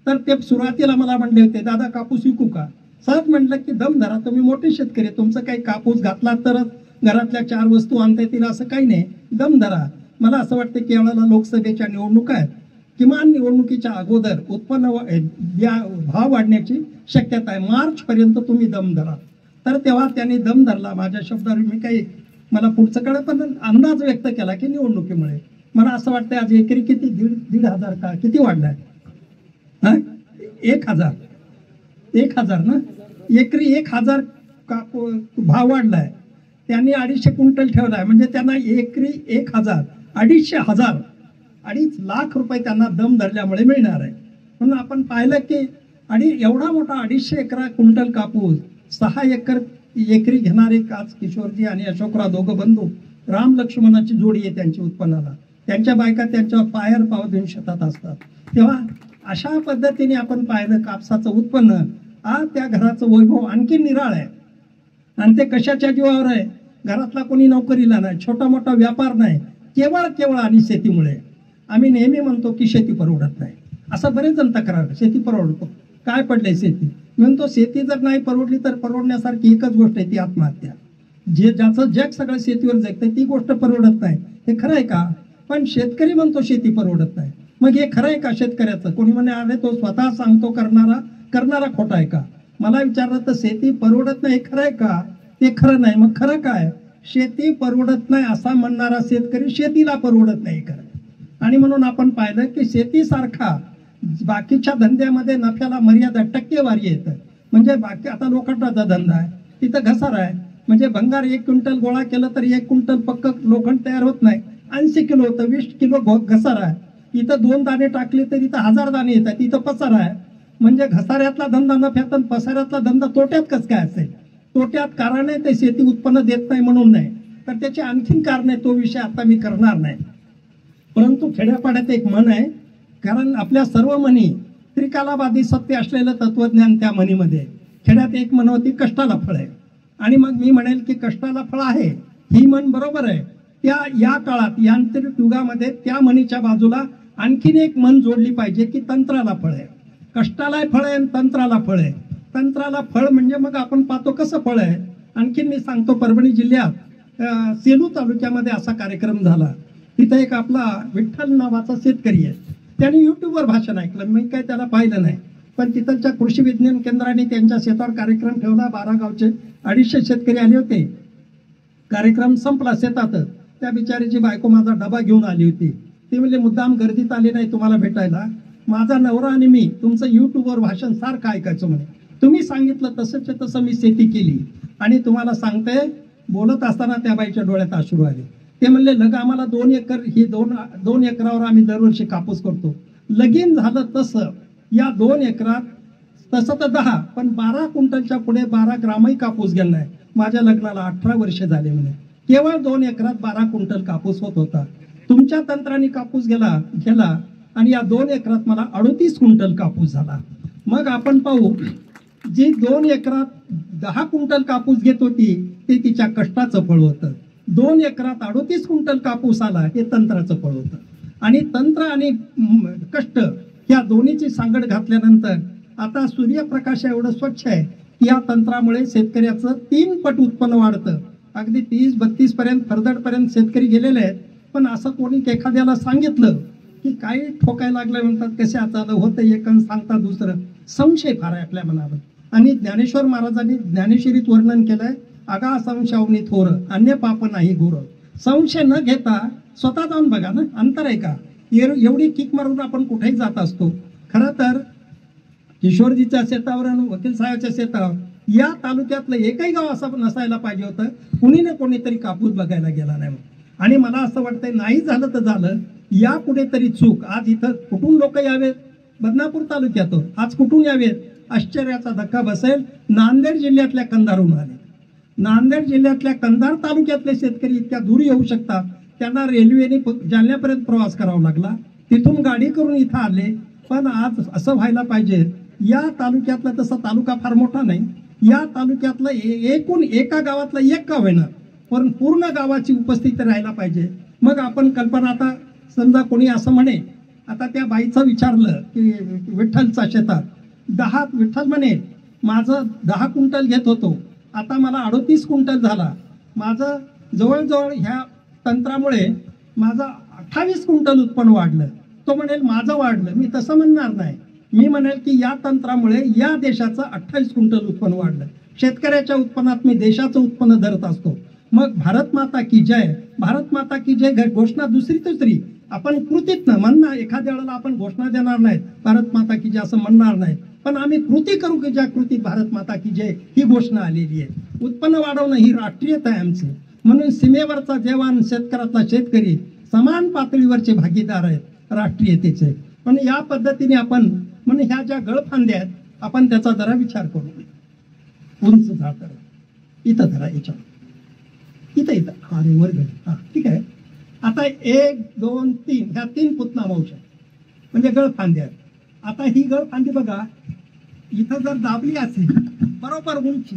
तर ते सुरुवातीला मला म्हणले होते, दादा कापूस विकू का. सहज म्हटलं की दम धरा, तुम्ही मोठे शेतकरी, तुमचं काही कापूस घातला तरच घरातल्या 4 वस्तू आणता येतील असं काही नाही, दम धरा. मला असं वाटतं की यावेळेला लोकसभेच्या निवडणुका आहेत, किमान निवडणुकीच्या अगोदर भाव वाढण्याची शक्यता आहे. मार्चपर्यंत तुम्ही दम धरा. तर तेव्हा त्यांनी दम धरला. माझ्या शब्दावर मी काही मला पुढचं कळलं, पण अंदाज व्यक्त केला की निवडणुकीमुळे मला असं वाटतं आज एकरी किती 1,500 का किती वाढलाय? 1,000 ना, एकरी 1,000 भाव वाढलाय. त्यांनी 250 क्विंटल ठेवलाय, म्हणजे त्यांना एकरी 1,000 2.5 लाख रुपये त्यांना दम धरल्यामुळे मिळणार आहे. म्हणून आपण पाहिलं की एवढा मोठा 250 क्विंटल कापूस 6 एकर एकरी घेणारे आज किशोरजी आणि अशोकराव दोघं बंधू, राम लक्ष्मणाची जोडी आहे त्यांची उत्पन्नाला. त्यांच्या बायका त्यांच्यावर पायावर पाव देऊन शेतात असतात. तेव्हा अशा पद्धतीने आपण पाहिलं कापसाचं उत्पन्न, आज त्या घराचं वैभव आणखी निराळ आहे. आणि ते कशाच्या जीवावर आहे? घरातला कोणी नोकरीला नाही, छोटा मोठा व्यापार नाही, केवळ आणि शेतीमुळे. आम्ही नेहमी म्हणतो की शेती परवडत नाही, असं बरेच जण तक्रार, शेती परवडतो, काय पडलंय शेती? म्हणतो शेती जर नाही परवडली तर परवडण्यासारखी एकच गोष्ट आहे, ती आत्महत्या. ज्याचं जग सगळं शेतीवर जगतंय ती गोष्ट परवडत नाही. हे खरं आहे का? पण शेतकरी म्हणतो शेती परवडत नाही. मग हे खरं आहे का शेतकऱ्याचं? कोणी म्हणे अरे तो स्वतः सांगतो करणारा खोटा आहे का? मला विचारलं तर शेती परवडत नाही हे खरं आहे का? ते खरं नाही. मग खरं काय? शेती परवडत नाही असा म्हणणारा शेतकरी शेतीला परवडत नाही खरं. आणि म्हणून आपण पाहिलं की शेतीसारखा बाकीच्या धंद्यामध्ये नफ्याला मर्यादा टक्केवारी येतं. म्हणजे बाकी आता लोखंडाचा धंदा आहे, तिथं घसारा आहे. म्हणजे भंगार 1 क्विंटल गोळा केलं तर 1 क्विंटल पक्क लोखंड तयार होत नाही, 80 किलो होतं, 20 किलो घसारा आहे. इथं 2 दाणे टाकले तर इथं 1000 दाणे येतात, इथं पसारा आहे. म्हणजे घसाऱ्यातला धंदा नफ्यात आणि पसाऱ्यातला धंदा तोट्यात कसं काय असेल? तोट्यात कारण आहे ते शेती उत्पन्न देत नाही म्हणून नाही, तर त्याची आणखीन कारण आहे. तो विषय आता मी करणार नाही. परंतु खेड्यापाड्यात एक म्हण आहे, कारण आपल्या सर्व म्हणी त्रिकालाबाधी सत्य असलेलं तत्वज्ञान त्या म्हणीमध्ये. खेड्यात एक म्हण होती, कष्टाला फळ आहे. आणि मग मी म्हणेल की कष्टाला फळ आहे ही म्हण बरोबर आहे. या काळात यांत्रिक युगामध्ये त्या म्हणीच्या बाजूला आणखीन एक म्हण जोडली पाहिजे की तंत्राला फळ आहे. कष्टाला फळ आहे आणि तंत्राला फळ आहे. तंत्राला फळ म्हणजे मग आपण पाहतो कसं फळ आहे. आणखीन मी सांगतो, परभणी जिल्ह्यात सेलू तालुक्यामध्ये असा कार्यक्रम झाला. तिथं एक आपला विठ्ठल नावाचा शेतकरी आहे, त्याने युट्यूबवर भाषण ऐकलं. मी काय त्याला पाहिलं नाही, पण तिथलच्या कृषी विज्ञान केंद्राने त्यांच्या शेतावर कार्यक्रम ठेवला. 12 गावचे 250 शेतकरी आले होते. कार्यक्रम संपला शेतातच. त्या बिचारीची बायको माझा डबा घेऊन आली होती. ती म्हणजे मुद्दाम गर्दीत आली नाही तुम्हाला भेटायला, माझा नवरा आणि मी तुमचं युट्यूबवर भाषण सारखं ऐकायचं म्हणे. तुम्ही सांगितलं तसंच तसं मी शेती केली. आणि तुम्हाला सांगते, बोलत असताना त्या बाईच्या डोळ्यात अश्रू आले. ते म्हणले लग आम्हाला 2 एकर ही 2 एकरावर आम्ही दरवर्षी कापूस करतो. लगीन झालं तसं या 2 एकरात तसं तर 10 पण 12 क्विंटलच्या पुढे 12 ग्रामही कापूस गेला नाही. माझ्या लग्नाला 18 वर्ष झाले म्हणे. केवळ 2 एकरात 12 क्विंटल कापूस होत होता. तुमच्या तंत्राने कापूस गेला आणि या 2 एकरात मला 38 क्विंटल कापूस झाला. मग आपण पाहू, जी 2 एकरात 10 क्विंटल कापूस घेत होती ते तिच्या कष्टाचं फळ होतं. 2 एकरात 38 क्विंटल कापूस आला हे तंत्राचं फळ होतं. आणि तंत्र आणि कष्ट या दोन्हीची सांगड घातल्यानंतर आता सूर्यप्रकाश एवढं स्वच्छ आहे की या तंत्रामुळे शेतकऱ्याचं 3 पट उत्पन्न वाढतं. अगदी 30-32 पर्यंत फरदडपर्यंत शेतकरी गेलेले आहेत. पण असं कोणी एखाद्याला सांगितलं की काही ठोकायला लागलं म्हणतात कसे आता होतं एकन सांगता दुसरं, संशय फार आहे आपल्या मनावर. आणि ज्ञानेश्वर महाराजांनी ज्ञानेश्वरीत वर्णन केलंय, आगा संशयावनी थोर अन्य पाप नाही घोर. संशय न घेता स्वतः जाऊन बघा ना, अंतर आहे का? एवढी किक मारून आपण कुठेही जात असतो. खरं तर किशोरजीच्या शेतावर आणि वकील साहेबाच्या शेतावर या तालुक्यातलं एकही गाव असं नसायला पाहिजे होतं कुणी ना कोणीतरी कापूस बघायला गेला नाही. आणि मला असं वाटतंय नाही झालं तर झालं, या कुठेतरी चूक. आज इथं कुठून लोक यावेत? बदनापूर तालुक्यातून आज कुठून यावेत? आश्चर्याचा धक्का बसेल, नांदेड जिल्ह्यातल्या कंधारहून आले. नांदेड जिल्ह्यातल्या कंधार तालुक्यातले शेतकरी इतक्या दूर येऊ शकतात, त्यांना रेल्वेने जालन्यापर्यंत प्रवास करावा लागला, तिथून गाडी करून इथं आले. पण आज असं व्हायला पाहिजे, या तालुक्यातला तसा तालुका फार मोठा नाही, या तालुक्यातलं एकूण एका गावातलं एक गाव आहे ना, पण पूर्ण गावाची उपस्थिती राहायला पाहिजे. मग आपण कल्पना, आता समजा कोणी असं म्हणे, आता त्या बाईचं विचारलं की विठ्ठलचा शेतात 10 विठ्ठल म्हणे माझं 10 क्विंटल घेत होतो, आता मला 38 क्विंटल झाला. माझं जवळजवळ ह्या तंत्रामुळे माझं 28 क्विंटल उत्पन्न वाढलं. तो म्हणेल माझं वाढलं. मी तसं म्हणणार नाही. मी म्हणेल की या तंत्रामुळे या देशाचं 28 क्विंटल उत्पन्न वाढलं. शेतकऱ्याच्या उत्पन्नात मी देशाचं उत्पन्न धरत असतो. मग भारत माता की जय, भारत माता की जय घोषणा दुसरी तिसरी आपण कृतीतनं म्हणणार. एखाद्या वेळेला आपण घोषणा देणार नाहीत भारत माता की जय असं म्हणणार नाहीत, पण आम्ही कृती करू की ज्या कृतीत भारत माता की जय ही घोषणा आलेली आहे. उत्पन्न वाढवणं ही राष्ट्रीयता आहे आमची. म्हणून सीमेवरचा जवान, शेतकऱ्यातला शेतकरी समान पातळीवरचे भागीदार आहेत राष्ट्रीयतेचे. पण या पद्धतीने आपण म्हणजे ह्या ज्या गळफांद्या आहेत आपण त्याचा जरा विचार करू. उंच झाड करा, इथं धरा, याच्यावर इथं हा रे वर हा ठीक आहे. आता 1 2 3 ह्या 3 पुतना वंश म्हणजे गळफांद्या आहेत. आता ही गळफांदी बघा, इथं जर दाबली असेल बरोबर उंची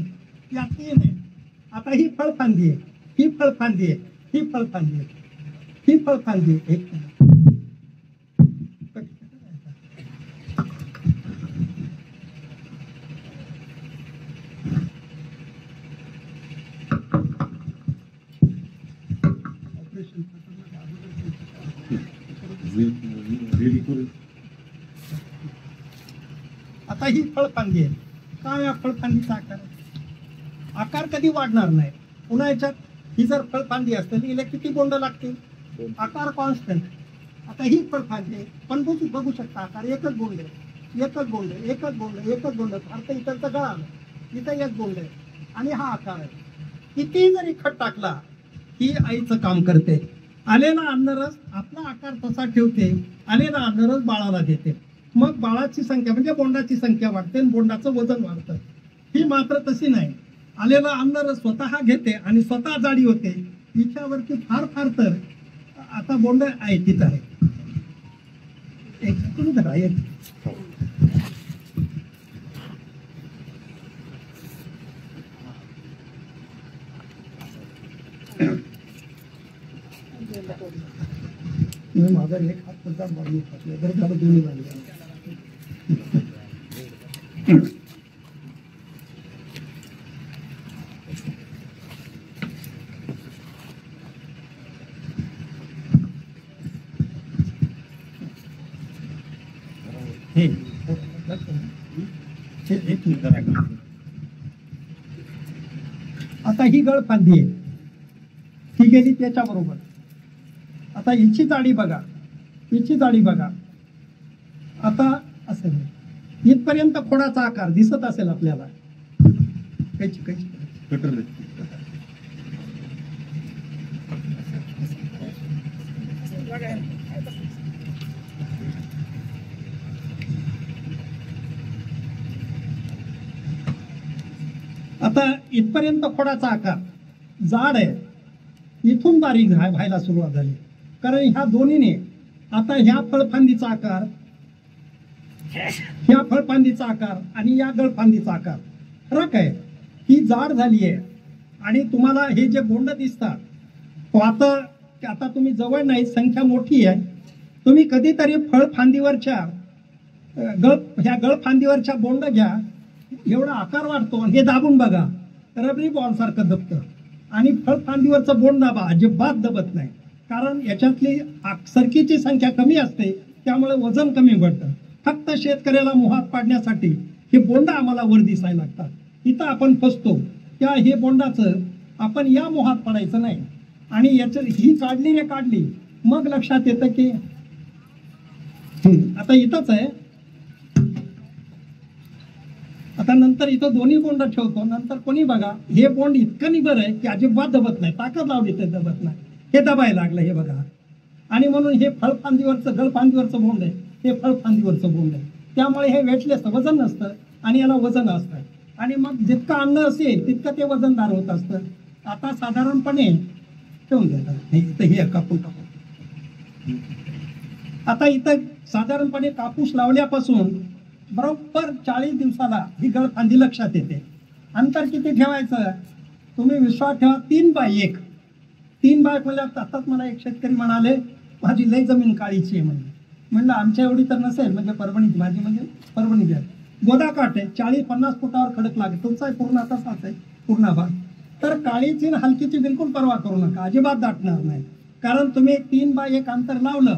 या 3 आहे. आता ही फळफांदी आहे, ही फळफांदी आहे, ही फळफांदी आहे, ही फळफांदी आहे. आता ही फळफांदी आहे. काय फळफांदीचा आकार कधी वाढणार नाही. पुन्हा याच्यात ही जर फळफांदी असते तर हिला किती बोंड लागतील? आकार कॉन्स्टंट. आता ही फळफांदी आहे, पण बघू शकता आकार एकच बोंड आहे, एकच बोंड आहे, एकच बोंड आहे, एकच बोंड आहे. अर्थ इथं गळा आलं, इथं एक बोंड आहे आणि हा आकार आहे. किती जरी खत टाकला ही आईचं काम करते. आलेला अन्नरस आपला आकार तसा ठेवते, आलेला अन्नरस बाळाला देते. मग बाळाची संख्या म्हणजे बोंडाची संख्या वाढते आणि बोंडाचं वजन वाढतं. ही मात्र तशी नाही. आलेला अन्नरस स्वतः घेते आणि स्वतः जाडी होते. हिच्यावरती फार फार तर आता बोंड आहे तिथं आहे. एक तुम्ही धरा एक. माझा एक हात पडता बाजू झालं दोन्ही बाजू. आता ही गळफांदी आहे, ही गेली त्याच्या बरोबर. आता हिची जाडी बघा, हिची जाडी बघा. आता असेल इथपर्यंत खोडाचा आकार दिसत असेल आपल्याला. आता इथपर्यंत खोडाचा आकार जाड आहे, इथून बारीक व्हायला सुरुवात झाली. कारण ह्या दोन्हीने आता ह्या फळफांदीचा आकार, ह्या फळफांदीचा आकार आणि या गळफांदीचा आकार फरक आहे. ही जाड झाली आहे आणि तुम्हाला हे जे बोंड दिसतात तो आता तुम्ही जवळ नाही, संख्या मोठी आहे. तुम्ही कधीतरी फळफांदीवरच्या ह्या गळफांदीवरच्या बोंड घ्या, एवढा आकार वाढतो आणि हे दाबून बघा, रबरी बॉल सारखं दबतं. आणि फळफांदीवरचं बोंड दाबा, अजिबात दबत नाही. कारण याच्यातली सरकीची संख्या कमी असते, त्यामुळे वजन कमी पडतं. फक्त शेतकऱ्याला मोहात पाडण्यासाठी हे बोंड आम्हाला वर दिसायला लागतात. इथं आपण फसतो. त्या हे बोंडाचं आपण या मोहात पडायचं नाही. आणि याचं ही काढली रे काढली, मग लक्षात येतं की आता इथंच आहे. आता नंतर इथं दोन्ही बोंड ठेवतो. नंतर कोणी बघा, हे बोंड इतकं निबर आहे की अजिबात दबत नाही. ताकद लावली तर दबत नाही. हे दबायला लागलं, हे बघा. आणि म्हणून हे फळफांदीवरचं गळफांदीवरचं बोंड आहे, हे फळफांदीवरचं बोंड आहे. त्यामुळे हे वेटलेस वजन नसतं आणि याला वजन असतं. आणि मग जितकं अन्न असेल तितकं ते वजनदार होत असतं. आता साधारणपणे ठेवून द्या इथं हे कापून टाकू. आता इथं साधारणपणे कापूस लावल्यापासून बरोबर 40 दिवसाला ही गळफांदी लक्षात येते. अंतर किती ठेवायचं तुम्ही विश्वास ठेवा, 3 बाय 1. 3 बाय म्हणजे आताच मला एक शेतकरी म्हणाले माझी लय जमीन काळीची आहे म्हणलं आमच्या एवढी तर नसेल, म्हणजे परभणीची माझी म्हणजे परभणी द्या. गोदाकाठ आहे, 40-50 फुटावर खडक लागेल. तुमचा पूर्ण तसाच आहे पूर्ण भाग. तर काळीची आणि हलकीची बिलकुल पर्वा करू नका, अजिबात दाटणार नाही. कारण तुम्ही 3 बाय 1 अंतर लावलं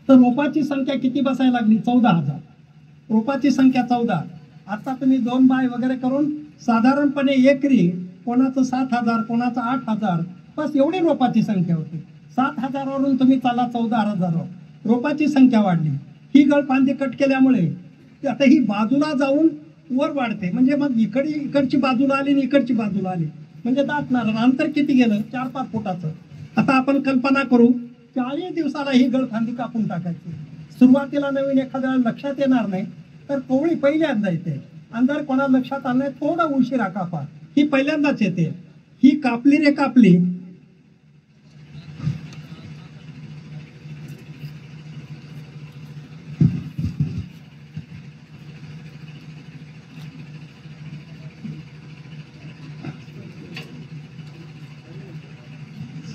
तर रोपाची संख्या किती बसायला लागली? 14,000. रोपाची संख्या 14. आता तुम्ही 2 बाय वगैरे करून साधारणपणे एकरी कोणाचं 7,000, कोणाचं 8,000, बस एवढी रोपाची संख्या होती. 7,000 वरून तुम्ही चाला 14,000 रोपाची संख्या वाढली. ही गळफांदी कट केल्यामुळे आता ही बाजूला जाऊन वर वाढते, म्हणजे मग इकडची बाजूला आली आणि इकडची बाजूला आली, म्हणजे दाटणार. अंतर किती गेलं? 4-5 फुटाचं. आता आपण कल्पना करू, 40 दिवसाला ही गळफांदी कापून टाकायची. सुरुवातीला नवीन एखाद्याला लक्षात येणार नाही, तर कोवळी पहिल्यांदा येते. अंदर कोणाला लक्षात आलं नाही, थोडा उशिरा कापा, ही पहिल्यांदाच येते. ही कापली रे कापली.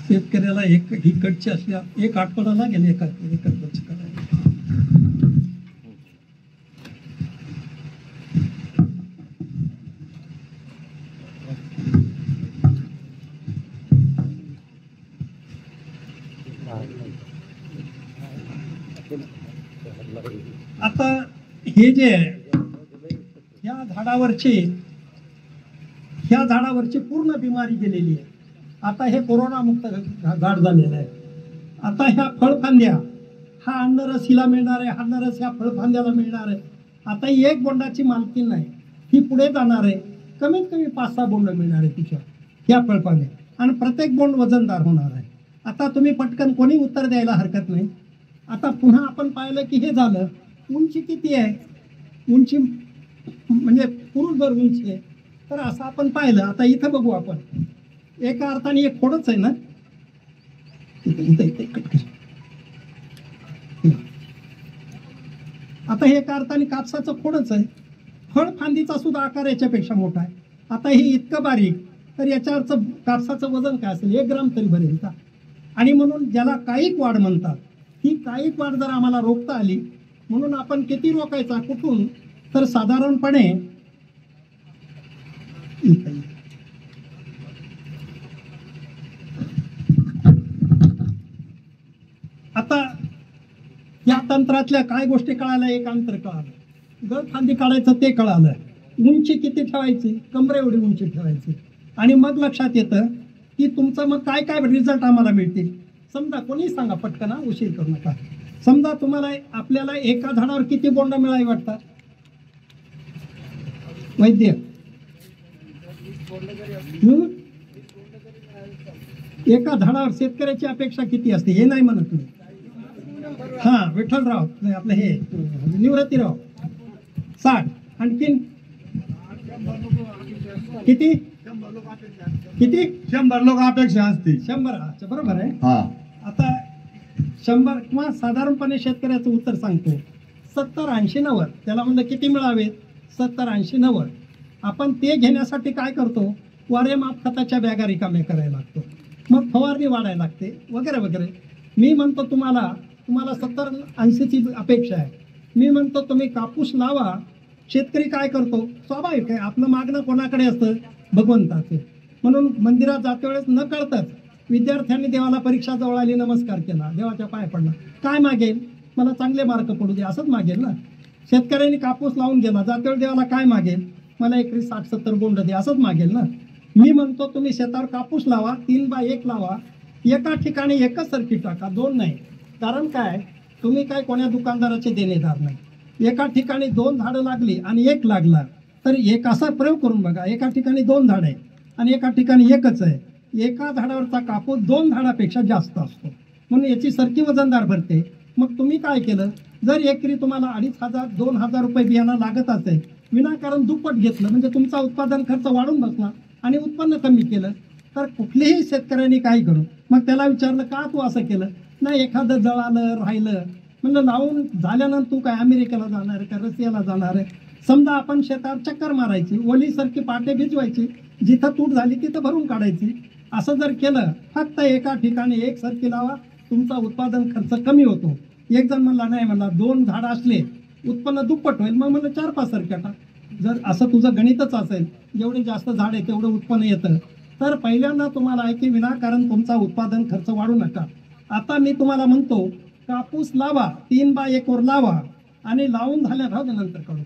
शेतकऱ्याला ही कडची असल्या 1 आठवडा लागेल एका कडची करायला. आता हे जे ह्या झाडावरची पूर्ण बिमारी गेलेली आहे. आता हे कोरोना मुक्त झाड झालेलं आहे. आता ह्या फळफांद्या, हा अन्नरस हिला मिळणार आहे, हा अन्नरस ह्या फळफांद्याला मिळणार आहे. आता ही 1 बोंडाची मालकी नाही, ही पुढे जाणार आहे. कमीत कमी 5-6 बोंड मिळणार आहे तिच्या ह्या फळफांद्या, आणि प्रत्येक बोंड वजनदार होणार आहे. आता तुम्ही पटकन कोणी उत्तर द्यायला हरकत नाही. आता पुन्हा आपण पाहिलं की हे झालं. उंची किती आहे? उंची म्हणजे पुरुषभर उंची आहे. तर असं आपण पाहिलं. आता इथं बघू आपण, एका अर्थाने एक खोडच आहे ना. आता हे एका अर्थाने कापसाचं खोडच आहे. फळ फांदीचा सुद्धा आकार याच्यापेक्षा मोठा आहे. आता हे इतकं बारीक, तर याच्यावरचं कापसाचं वजन काय असेल? 1 ग्राम तरी भरेल का? आणि म्हणून ज्याला कायिक वाढ म्हणतात, ही कायिक वाढ जर आम्हाला रोखता आली, म्हणून आपण किती रोखायचा, कुठून? तर साधारणपणे आता या तंत्रातल्या काय गोष्टी कळाल्या? एक अंतर कळालं, गळफांदी काढायचं ते कळालं, उंची किती ठेवायची, कमरे एवढी उंची ठेवायची. आणि मग लक्षात येतं की तुमचं मग काय काय रिझल्ट आम्हाला मिळतील. समजा कोणी सांगा पटकन, उशीर करू नका. समजा तुम्हाला आपल्याला एका झाडावर किती बोंड मिळावी वाटतात वैद्य? एका झाडावर शेतकऱ्याची अपेक्षा किती असते हे नाही म्हणत तुम्ही. हा, विठ्ठलराव आपलं हे निवृत्तीराव 60. आणखीन किती किती? 100 लोक अपेक्षा असते. 100. बरोबर आहे. हा, आता 100 किंवा साधारणपणे शेतकऱ्याचं उत्तर सांगतो 70-80-90. त्याला म्हणलं किती मिळावेत? 70-80-90. आपण ते घेण्यासाठी काय करतो? वारेमाप खताच्या बॅगा रिकाम्या करायला लागतो, मग फवारणी वाढायला लागते, वगैरे वगैरे. मी म्हणतो तुम्हाला 70-80ची अपेक्षा आहे. मी म्हणतो तुम्ही कापूस लावा. शेतकरी काय करतो? स्वाभाविक आहे, आपलं मागणं कोणाकडे असतं? भगवंताचे. म्हणून मंदिरात जाते वेळेस न कळतच विद्यार्थ्यांनी देवाला परीक्षा जवळ आली, नमस्कार केला, देवाच्या पाय पडला. काय मागेल? मला चांगले मार्क पडू दे, असंच मागेल ना. शेतकऱ्यांनी कापूस लावून गेला, जाते वेळ देवाला काय मागेल? मला एकरी 60-70 बोंड दे, असंच मागेल ना. मी म्हणतो तुम्ही शेतावर कापूस लावा, 3 बाय 1 लावा. एका ठिकाणी एकच सर्किट टाका, 2 नाही. कारण काय, तुम्ही काय कोण्या दुकानदाराचे देणेदार नाही. एका ठिकाणी 2 झाडं लागली आणि 1 लागला, तर एक असा प्रयोग करून बघा. एका ठिकाणी 2 झाडं आहे आणि एका ठिकाणी 1च आहे. एका झाडावरचा कापूस 2 झाडापेक्षा जास्त असतो, म्हणून याची सरकी वजनदार भरते. मग तुम्ही काय केलं? जर एकरी तुम्हाला 2,500-2,000 रुपये बियाणं लागत असेल, विनाकारण दुप्पट घेतलं, म्हणजे तुमचा उत्पादन खर्च वाढून बसला आणि उत्पन्न कमी केलं, तर कुठलेही शेतकऱ्यांनी काय करू? मग त्याला विचारलं का तू असं केलं? नाही, एखादं जळालं राहिलं. म्हणलं लावून झाल्यानंतर तू काय अमेरिकेला जाणार आहे का रशियाला जाणार आहे? समजा आपण शेतावर चक्कर मारायची, ओलीसारखी पाटे भिजवायची, जिथं तूट झाली तिथं भरून काढायची. असं जर केलं, फक्त एका ठिकाणी एकसारखी लावा, तुमचा उत्पादन खर्च कमी होतो. एक जण म्हणला नाही, म्हणला 2 झाडं असले उत्पन्न दुप्पट होईल. मग मला 4-5 सरक्या टाक. जर असं तुझं गणितच असेल, जेवढे जास्त झाड आहे तेवढं उत्पन्न येतं, तर पहिल्यांदा तुम्हाला आहे की विनाकारण तुमचा उत्पादन खर्च वाढू नका. आता मी तुम्हाला म्हणतो कापूस लावा, 3 बाय 1 वर लावा आणि लावून झाल्यानंतर काढू.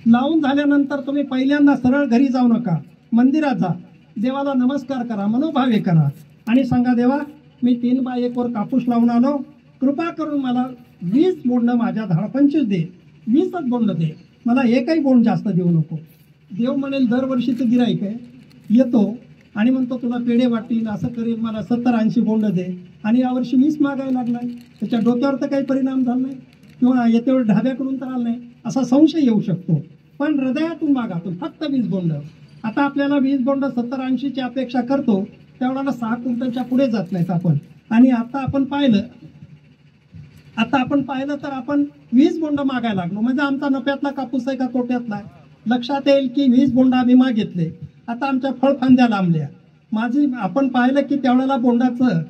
लावून झाल्यानंतर तुम्ही पहिल्यांदा सरळ घरी जाऊ नका, मंदिरात जा, देवाला नमस्कार करा, मनोभावे करा आणि सांगा, देवा मी 3 बाय 1 वर कापूस लावून आलो, कृपा करून मला 20 बोंड माझ्या झाड 25 दे, 20च बोंड दे, मला एकही बोंड जास्त देऊ नको. देव म्हणेल दरवर्षीचं गिराईक आहे, येतो आणि म्हणतो तुला पेढे वाटतील, असं करेल, मला 70-80 बोंड दे, आणि यावर्षी 20 मागायला लागलाय. त्याच्या डोक्यावर तर काही परिणाम झाला नाही किंवा येतेवर ढाब्याकडून तर आला नाही असा संशय येऊ शकतो. पण हृदयातून मागा तुम्ही फक्त 20 बोंड. आता आपल्याला 20 बोंड 70-80ची अपेक्षा करतो, त्यावेळेला 6 क्विंटलच्या पुढे जात नाहीत आपण. आणि आता आपण पाहिलं तर आपण 20 बोंड मागायला लागलो, म्हणजे आमचा नफ्यातला कापूस आहे का तोट्यातला आहे? लक्षात येईल की 20 बोंड आम्ही मागितले, आता आमच्या फळफांद्या लांबल्या. आपण पाहिलं की त्यावेळेला बोंडाचं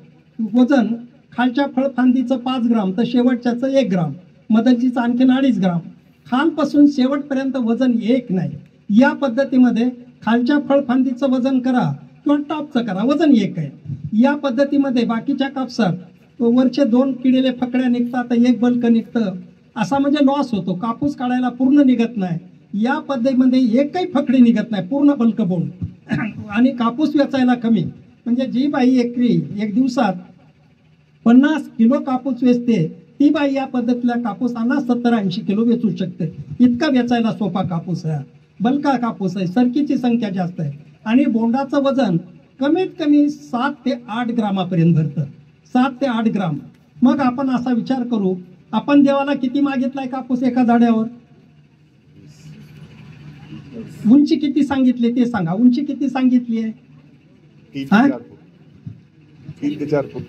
वजन खालच्या फळफांदीचं 5 ग्राम तर शेवटच्याचं 1 ग्राम, मधलजीचं आणखीन 2.5 ग्राम, खालपासून शेवटपर्यंत वजन 1 नाही. या पद्धतीमध्ये खालच्या फळफांदीचं वजन करा किंवा टॉपचं करा, वजन 1 आहे. या पद्धतीमध्ये बाकीच्या कापसात वरचे 2 किडेले फकड्या निघतात, 1 बल्क निघतं, असा म्हणजे लॉस होतो. कापूस काढायला पूर्ण निघत नाही. या पद्धतीमध्ये एकही फकडी निघत नाही, पूर्ण बल्क बोंड. आणि कापूस वेचायला कमी, म्हणजे जी बाई एकरी 1 दिवसात 50 किलो कापूस वेचते, ती बाई या पद्धतीला कापूसांना 70-80 किलो वेचू शकते. इतका वेचायला सोपा कापूस आहे, बल्का कापूस आहे, सरकीची संख्या जास्त आहे आणि बोंडाचं वजन कमीत कमी 7 ते 8 ग्रामापर्यंत भरतं, 7 ते 8 ग्राम. मग आपण असा विचार करू, आपण देवाला किती मागितलाय कापूस एका झाडावर? उंची किती सांगितली ते सांगा, उंची किती सांगितली आहे? 3 ते 4 फूट.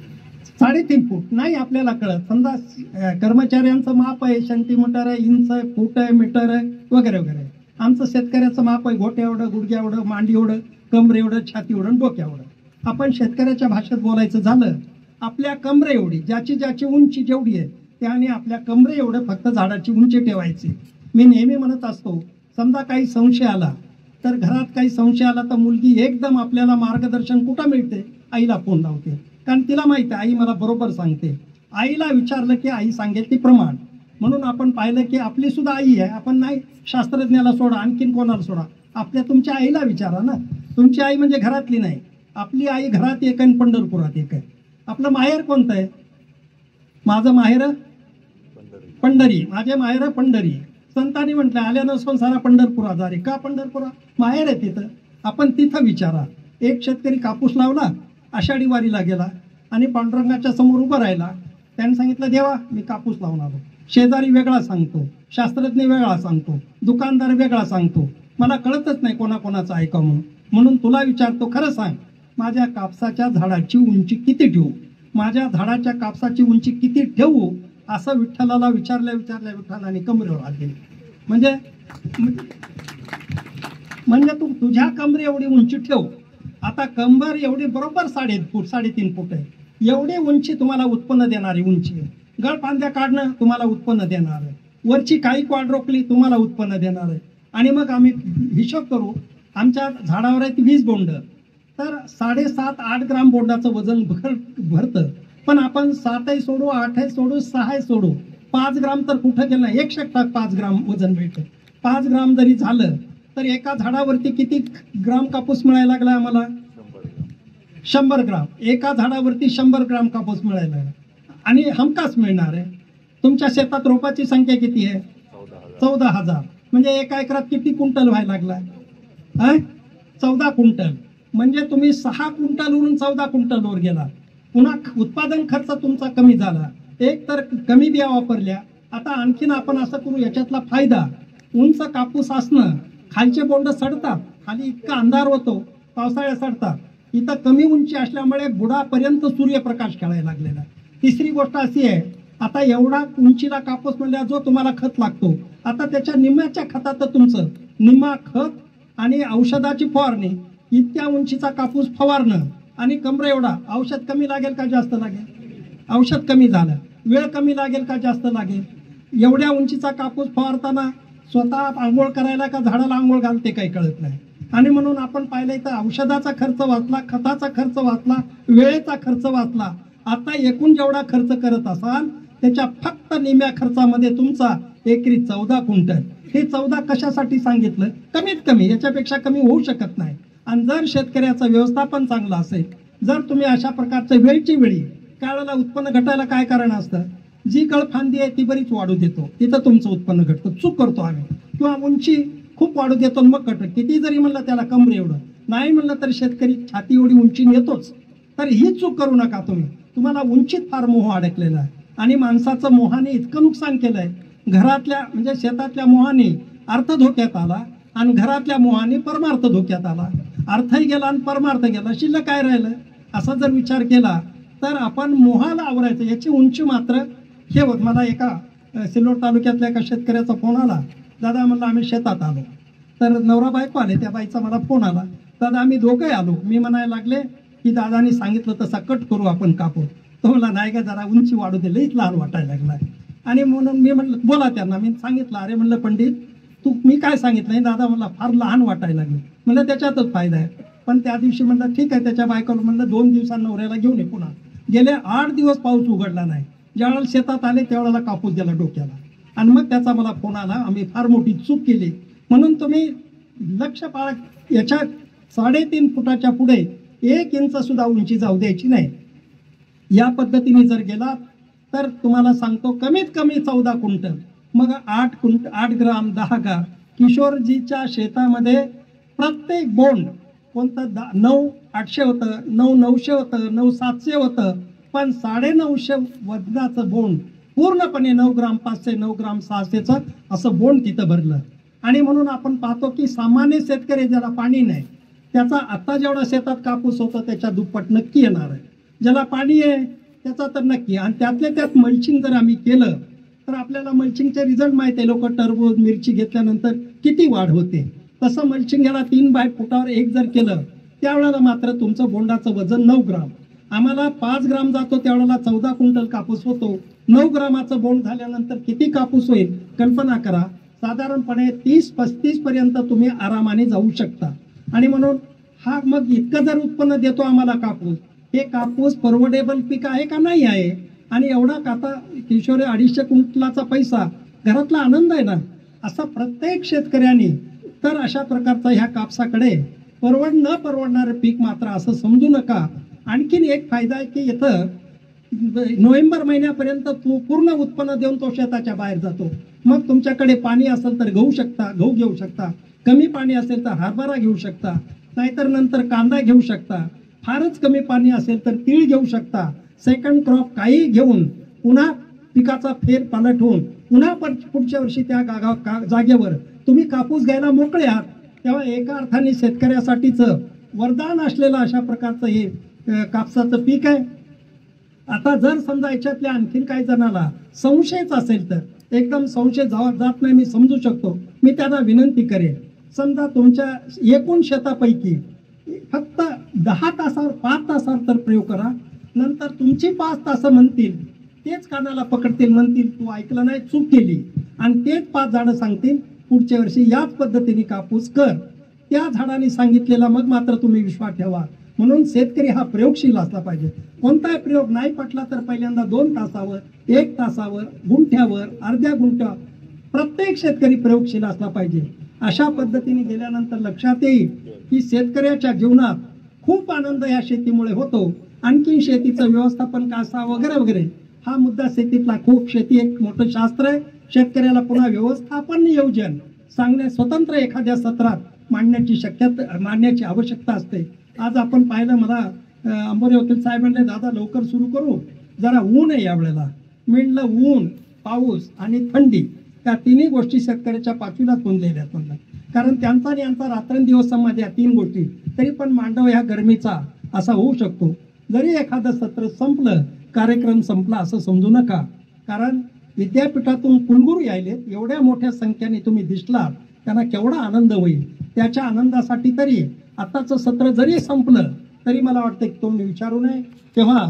3.5 फूट नाही आपल्याला कळत. समजा कर्मचाऱ्यांचं माप आहे, सेंटीमीटर आहे, इंच आहे, फूट आहे, मीटर आहे, वगैरे वगैरे. आमचं शेतकऱ्याचं माप आहे गोट्या एवढं, गुडघ्या एवढं, मांडी एवढं, कमरे एवढं, छाती एवढं, डोक्या एवढं. आपण शेतकऱ्याच्या भाषेत बोलायचं झालं, आपल्या कमरे एवढी, ज्याची उंची जेवढी आहे त्याने आपल्या कमरे एवढं फक्त झाडाची उंची ठेवायची. मी नेहमी म्हणत असतो, समजा काही संशय आला तर, घरात काही संशय आला तर मुलगी एकदम आपल्याला मार्गदर्शन कुठं मिळते? आईला फोन लावते, कारण तिला माहिती आहे आई मला बरोबर सांगते. आईला विचारलं की आई सांगेल ती प्रमाण. म्हणून आपण पाहिलं की आपली सुद्धा आई आहे. आपण नाही शास्त्रज्ञाला सोडा, आणखीन कोणाला सोडा, तुमच्या आईला विचारा ना. तुमची आई म्हणजे घरातली नाही, आपली आई घरात एक आहे, पंढरपुरात एक आहे. आपलं माहेर कोणतं आहे? माझं माहेर पंढरी, माझे माहेर पंढरी. संतांनी म्हटलं आल्यानं संसारा पंढरपुरा जारे. का पंढरपुरा? माहेर आहे तिथं. आपण तिथं विचारा. एक शेतकरी कापूस लावला, आषाढी वारीला गेला आणि पांडुरंगाच्या समोर उभं राहिला. त्याने सांगितलं देवा मी कापूस लावून आलो. शेजारी वेगळा सांगतो, शास्त्रज्ञ वेगळा सांगतो, दुकानदार वेगळा सांगतो, मला कळतच नाही कोणाकोणाचं ऐकावं. म्हणून तुला विचारतो, खरं सांग माझ्या कापसाच्या झाडाची उंची किती ठेवू, माझ्या झाडाच्या कापसाची उंची किती ठेवू? असं विठ्ठलाला विचारल्या विठ्ठलाने कमरेवर हात दिले. म्हणजे तू तुझ्या कमरे एवढी उंची ठेव. आता कंबर एवढी बरोबर 3.5 फूट आहे, एवढी उंची तुम्हाला उत्पन्न देणारी उंची आहे. गळफांद्या काढणं तुम्हाला उत्पन्न देणार आहे, वरची काही वाढ रोखली तुम्हाला उत्पन्न देणार आहे. आणि मग आम्ही हिशोब करू, आमच्या झाडावर आहेत 20 बोंड, तर 7.5-8 ग्राम बोंडाचं वजन भरतं. पण आपण 7ही सोडू, 8ही सोडू, 6ही सोडू, 5 ग्राम तर कुठं गेलं नाही. 1% 5 ग्राम वजन मिळतं. 5 ग्राम जरी झालं तर एका झाडावरती किती ग्राम कापूस मिळायला लागला आम्हाला? 100 ग्राम. एका झाडावरती 100 ग्राम कापूस मिळायला लागला आणि हमखास मिळणार आहे. तुमच्या शेतात रोपाची संख्या किती आहे? 14,000. म्हणजे एका एकरात किती क्विंटल व्हायला लागला? 14 क्विंटल. म्हणजे तुम्ही 6 क्विंटलवरून 14 क्विंटलवर गेला. पुन्हा उत्पादन खर्च तुमचा कमी झाला. एक तर कमी बिया वापरल्या. आता आणखीन आपण असं करू, याच्यातला फायदा, उंच कापूस असणं, खालचे बोंड सडतात, खाली इतका अंधार होतो, पावसाळ्यात सडतात. इथं कमी उंची असल्यामुळे बुडापर्यंत सूर्यप्रकाश खेळायला लागलेला. तिसरी गोष्ट अशी आहे, आता एवढा उंचीला कापूस म्हणल्यावर जो तुम्हाला खत लागतो, आता त्याच्या निम्म्याच्या खतात तुमचं निम्मा खत आणि औषधाची फवारणी, इतक्या उंचीचा कापूस फवारणं आणि कमरे एवढा, औषध कमी लागेल का जास्त लागेल? औषध कमी झालं. वेळ कमी लागेल का जास्त लागेल? एवढ्या उंचीचा कापूस फवारताना स्वतः आंघोळ करायला का झाडाला आंघोळ घालते काही कळत नाही. आणि म्हणून आपण पाहिलं तर औषधाचा खर्च वाचला, खताचा खर्च वाचला, वेळेचा खर्च वाचला. आता एकूण जेवढा खर्च करत असाल त्याच्या फक्त निम्या खर्चामध्ये तुमचा एकरी 14 क्विंटल. हे 14 कशासाठी सांगितलं? कमीत कमी, याच्यापेक्षा कमी होऊ शकत नाही. आणि जर शेतकऱ्याचं व्यवस्थापन चांगलं असेल, जर तुम्ही अशा प्रकारचं वेळची वेळी, काळाला उत्पन्न घटायला काय कारण असतं? जी गळफांदी आहे ती बरीच वाढू देतो, तिथं तुमचं उत्पन्न घटतं. चूक करतो आम्ही. किंवा उंची खूप वाढू देतो मग घटत. किती जरी म्हणलं त्याला कमरे एवढं नाही म्हणलं तर शेतकरी छाती एवढी उंची नेतोच. तर ही चूक करू नका तुम्ही. तुम्हाला उंचीत फार मोह अडकलेला आहे. आणि माणसाचं मोहाने इतकं नुकसान केलं आहे. घरातल्या म्हणजे शेतातल्या मोहाने अर्थ धोक्यात आला आणि घरातल्या मोहाने परमार्थ धोक्यात आला. अर्थही गेला आणि परमार्थ गेला, शिल्लक काय राहिलं? असा जर विचार केला तर आपण मोहाला आवरायचं. याची उंची मात्र हे होत. मला एका सिल्लोड तालुक्यातल्या एका शेतकऱ्याचा फोन आला. दादा म्हणलं आम्ही शेतात आलो. तर नवरा बायको आले. त्या बाईचा मला फोन आला, दादा आम्ही दोघंही आलो. मी म्हणायला लागले की दादानी सांगितलं तसा कट करू आपण कापूस. तो मला नाही का जरा उंची वाढू दे, लईच लहान वाटायला लागला. आणि म्हणून मी म्हटलं बोला त्यांना. मी सांगितलं अरे म्हणलं पंडित तू मी काय सांगितलं दादा मला फार लहान वाटायला लागले. म्हणलं त्याच्यातच फायदा आहे. पण त्या दिवशी म्हणलं ठीक आहे. त्याच्या बायकोला म्हणलं 2 दिवसांना नवऱ्याला घेऊन ये पुन्हा. गेले 8 दिवस पाऊस उघडला नाही. ज्यावेळेला शेतात आले त्यावेळेला कापूस गेला डोक्याला. आणि मग त्याचा मला फोन आला, आम्ही फार मोठी चूक केली. म्हणून तुम्ही लक्ष पाळा. याच्या 3.5 फुटाच्या पुढे 1 इंच सुद्धा उंची जाऊ द्यायची नाही. या पद्धतीने जर गेलात तर तुम्हाला सांगतो कमीत कमी 14 क्विंटल, मग 8 ग्राम 10 ग्राम. किशोरजीच्या शेतामध्ये प्रत्येक बोंड कोणतं 9,800 होतं, 9,900 होतं, 9,700 होतं. पण 950 वजनाचं बोंड पूर्णपणे 9 ग्राम 500, 9 ग्राम 600चं असं बोंड तिथं भरलं. आणि म्हणून आपण पाहतो की सामान्य शेतकरी ज्याला पाणी नाही त्याचा आता जेवढा शेतात कापूस होता त्याच्या दुप्पट नक्की येणार आहे. ज्याला पाणी आहे त्याचा तर नक्की. आणि त्यातल्या त्यात मल्चिंग जर आम्ही केलं तर आपल्याला मल्चिंगचे रिझल्ट माहिती आहे. लोक टरबूज मिरची घेतल्यानंतर किती वाढ होते. तसं मल्चिंग याला 3 बाय फुटावर 1 जर केलं त्यावेळेला मात्र तुमचं बोंडाचं वजन 9 ग्राम. आम्हाला 5 ग्राम जातो त्यावेळेला 14 क्विंटल कापूस होतो. 9 ग्रामाचं बोंड झाल्यानंतर किती कापूस होईल कल्पना करा. साधारणपणे 30-35 पर्यंत तुम्ही आरामाने जाऊ शकता. आणि म्हणून हा मग इतकं जर उत्पन्न देतो आम्हाला कापूस, हे कापूस परवडेबल पीक आहे का नाही आहे? आणि एवढा आता किशोरी 250 क्विंटलाचा पैसा घरातला आनंद आहे ना. असा प्रत्येक शेतकऱ्याने तर अशा प्रकारचा ह्या कापसाकडे न परवडणारे पीक मात्र असं समजू नका. आणखीन एक फायदा आहे की इथं नोव्हेंबर महिन्यापर्यंत पूर्ण उत्पन्न देऊन तो शेताच्या बाहेर जातो. मग तुमच्याकडे पाणी असेल तर गहू घेऊ शकता, कमी पाणी असेल तर हरभरा घेऊ शकता, नाहीतर नंतर कांदा घेऊ शकता, फारच कमी पाणी असेल तर तीळ घेऊ शकता. सेकंड क्रॉप काही घेऊन पुन्हा पिकाचा फेर पालट होऊन पुन्हा पुढच्या वर्षी त्या जागेवर तुम्ही कापूस घ्यायला मोकळे आहात. तेव्हा एका अर्थाने शेतकऱ्यासाठीचं वरदान असलेलं अशा प्रकारचं हे कापसाचं पीक आहे. आता जर समजा याच्यातल्या आणखीन काही जणाला संशयच असेल तर एकदम संशय जात नाही, मी समजू शकतो. मी त्यांना विनंती करेन, समजा तुमच्या एकूण शेतापैकी फक्त 10 तासावर 5 तासावर तर प्रयोग करा. नंतर तुमची 5 तास म्हणतील, तेच कानाला पकडतील, म्हणतील तू ऐकलं नाही, चूक केली. आणि तेच 5 झाडं सांगतील पुढच्या वर्षी याच पद्धतीने कापूस कर. त्या झाडाने सांगितलेला मग मात्र तुम्ही विश्वास ठेवा. म्हणून शेतकरी हा प्रयोगशील असला पाहिजे. कोणताही प्रयोग नाही पटला तर पहिल्यांदा 2 तासावर, 1 तासावर, गुंठ्यावर, अर्ध्या गुंठ्यावर प्रत्येक शेतकरी प्रयोगशील असला पाहिजे. अशा पद्धतीने गेल्यानंतर लक्षात येईल की शेतकऱ्याच्या जीवनात खूप आनंद या शेतीमुळे होतो. आणखी शेतीचं व्यवस्थापन कसा वगैरे वगैरे हा मुद्दा शेतीतला खूप. शेती एक मोठं शास्त्र आहे. शेतकऱ्याला पुन्हा व्यवस्थापन नियोजन सांगणे स्वतंत्र एखाद्या सत्रात मांडण्याची आवश्यकता असते. आज आपण पाहिलं, मला अंबोरे वकील साहेब म्हणले दादा लवकर सुरू करू, जरा ऊन आहे यावेळेला. म्हणलं ऊन, पाऊस आणि थंडी या तिन्ही गोष्टी शेतकऱ्याच्या पाचवीलाच पुंजलेल्या आहेत म्हणलं. कारण त्यांचा आणि यांचा रात्रंदिवस संवाद या 3 गोष्टी तरी पण मांडव ह्या गरमीचा असा होऊ शकतो. जरी एखादं सत्र संपलं, कार्यक्रम संपला असं समजू नका. कारण विद्यापीठातून कुलगुरू यायलेत, एवढ्या मोठ्या संख्येने तुम्ही दिसलात, त्यांना केवढा आनंद होईल. त्याच्या आनंदासाठी तरी आताचं सत्र जरी संपलं तरी मला वाटतं की तुम्ही विचारू नये. तेव्हा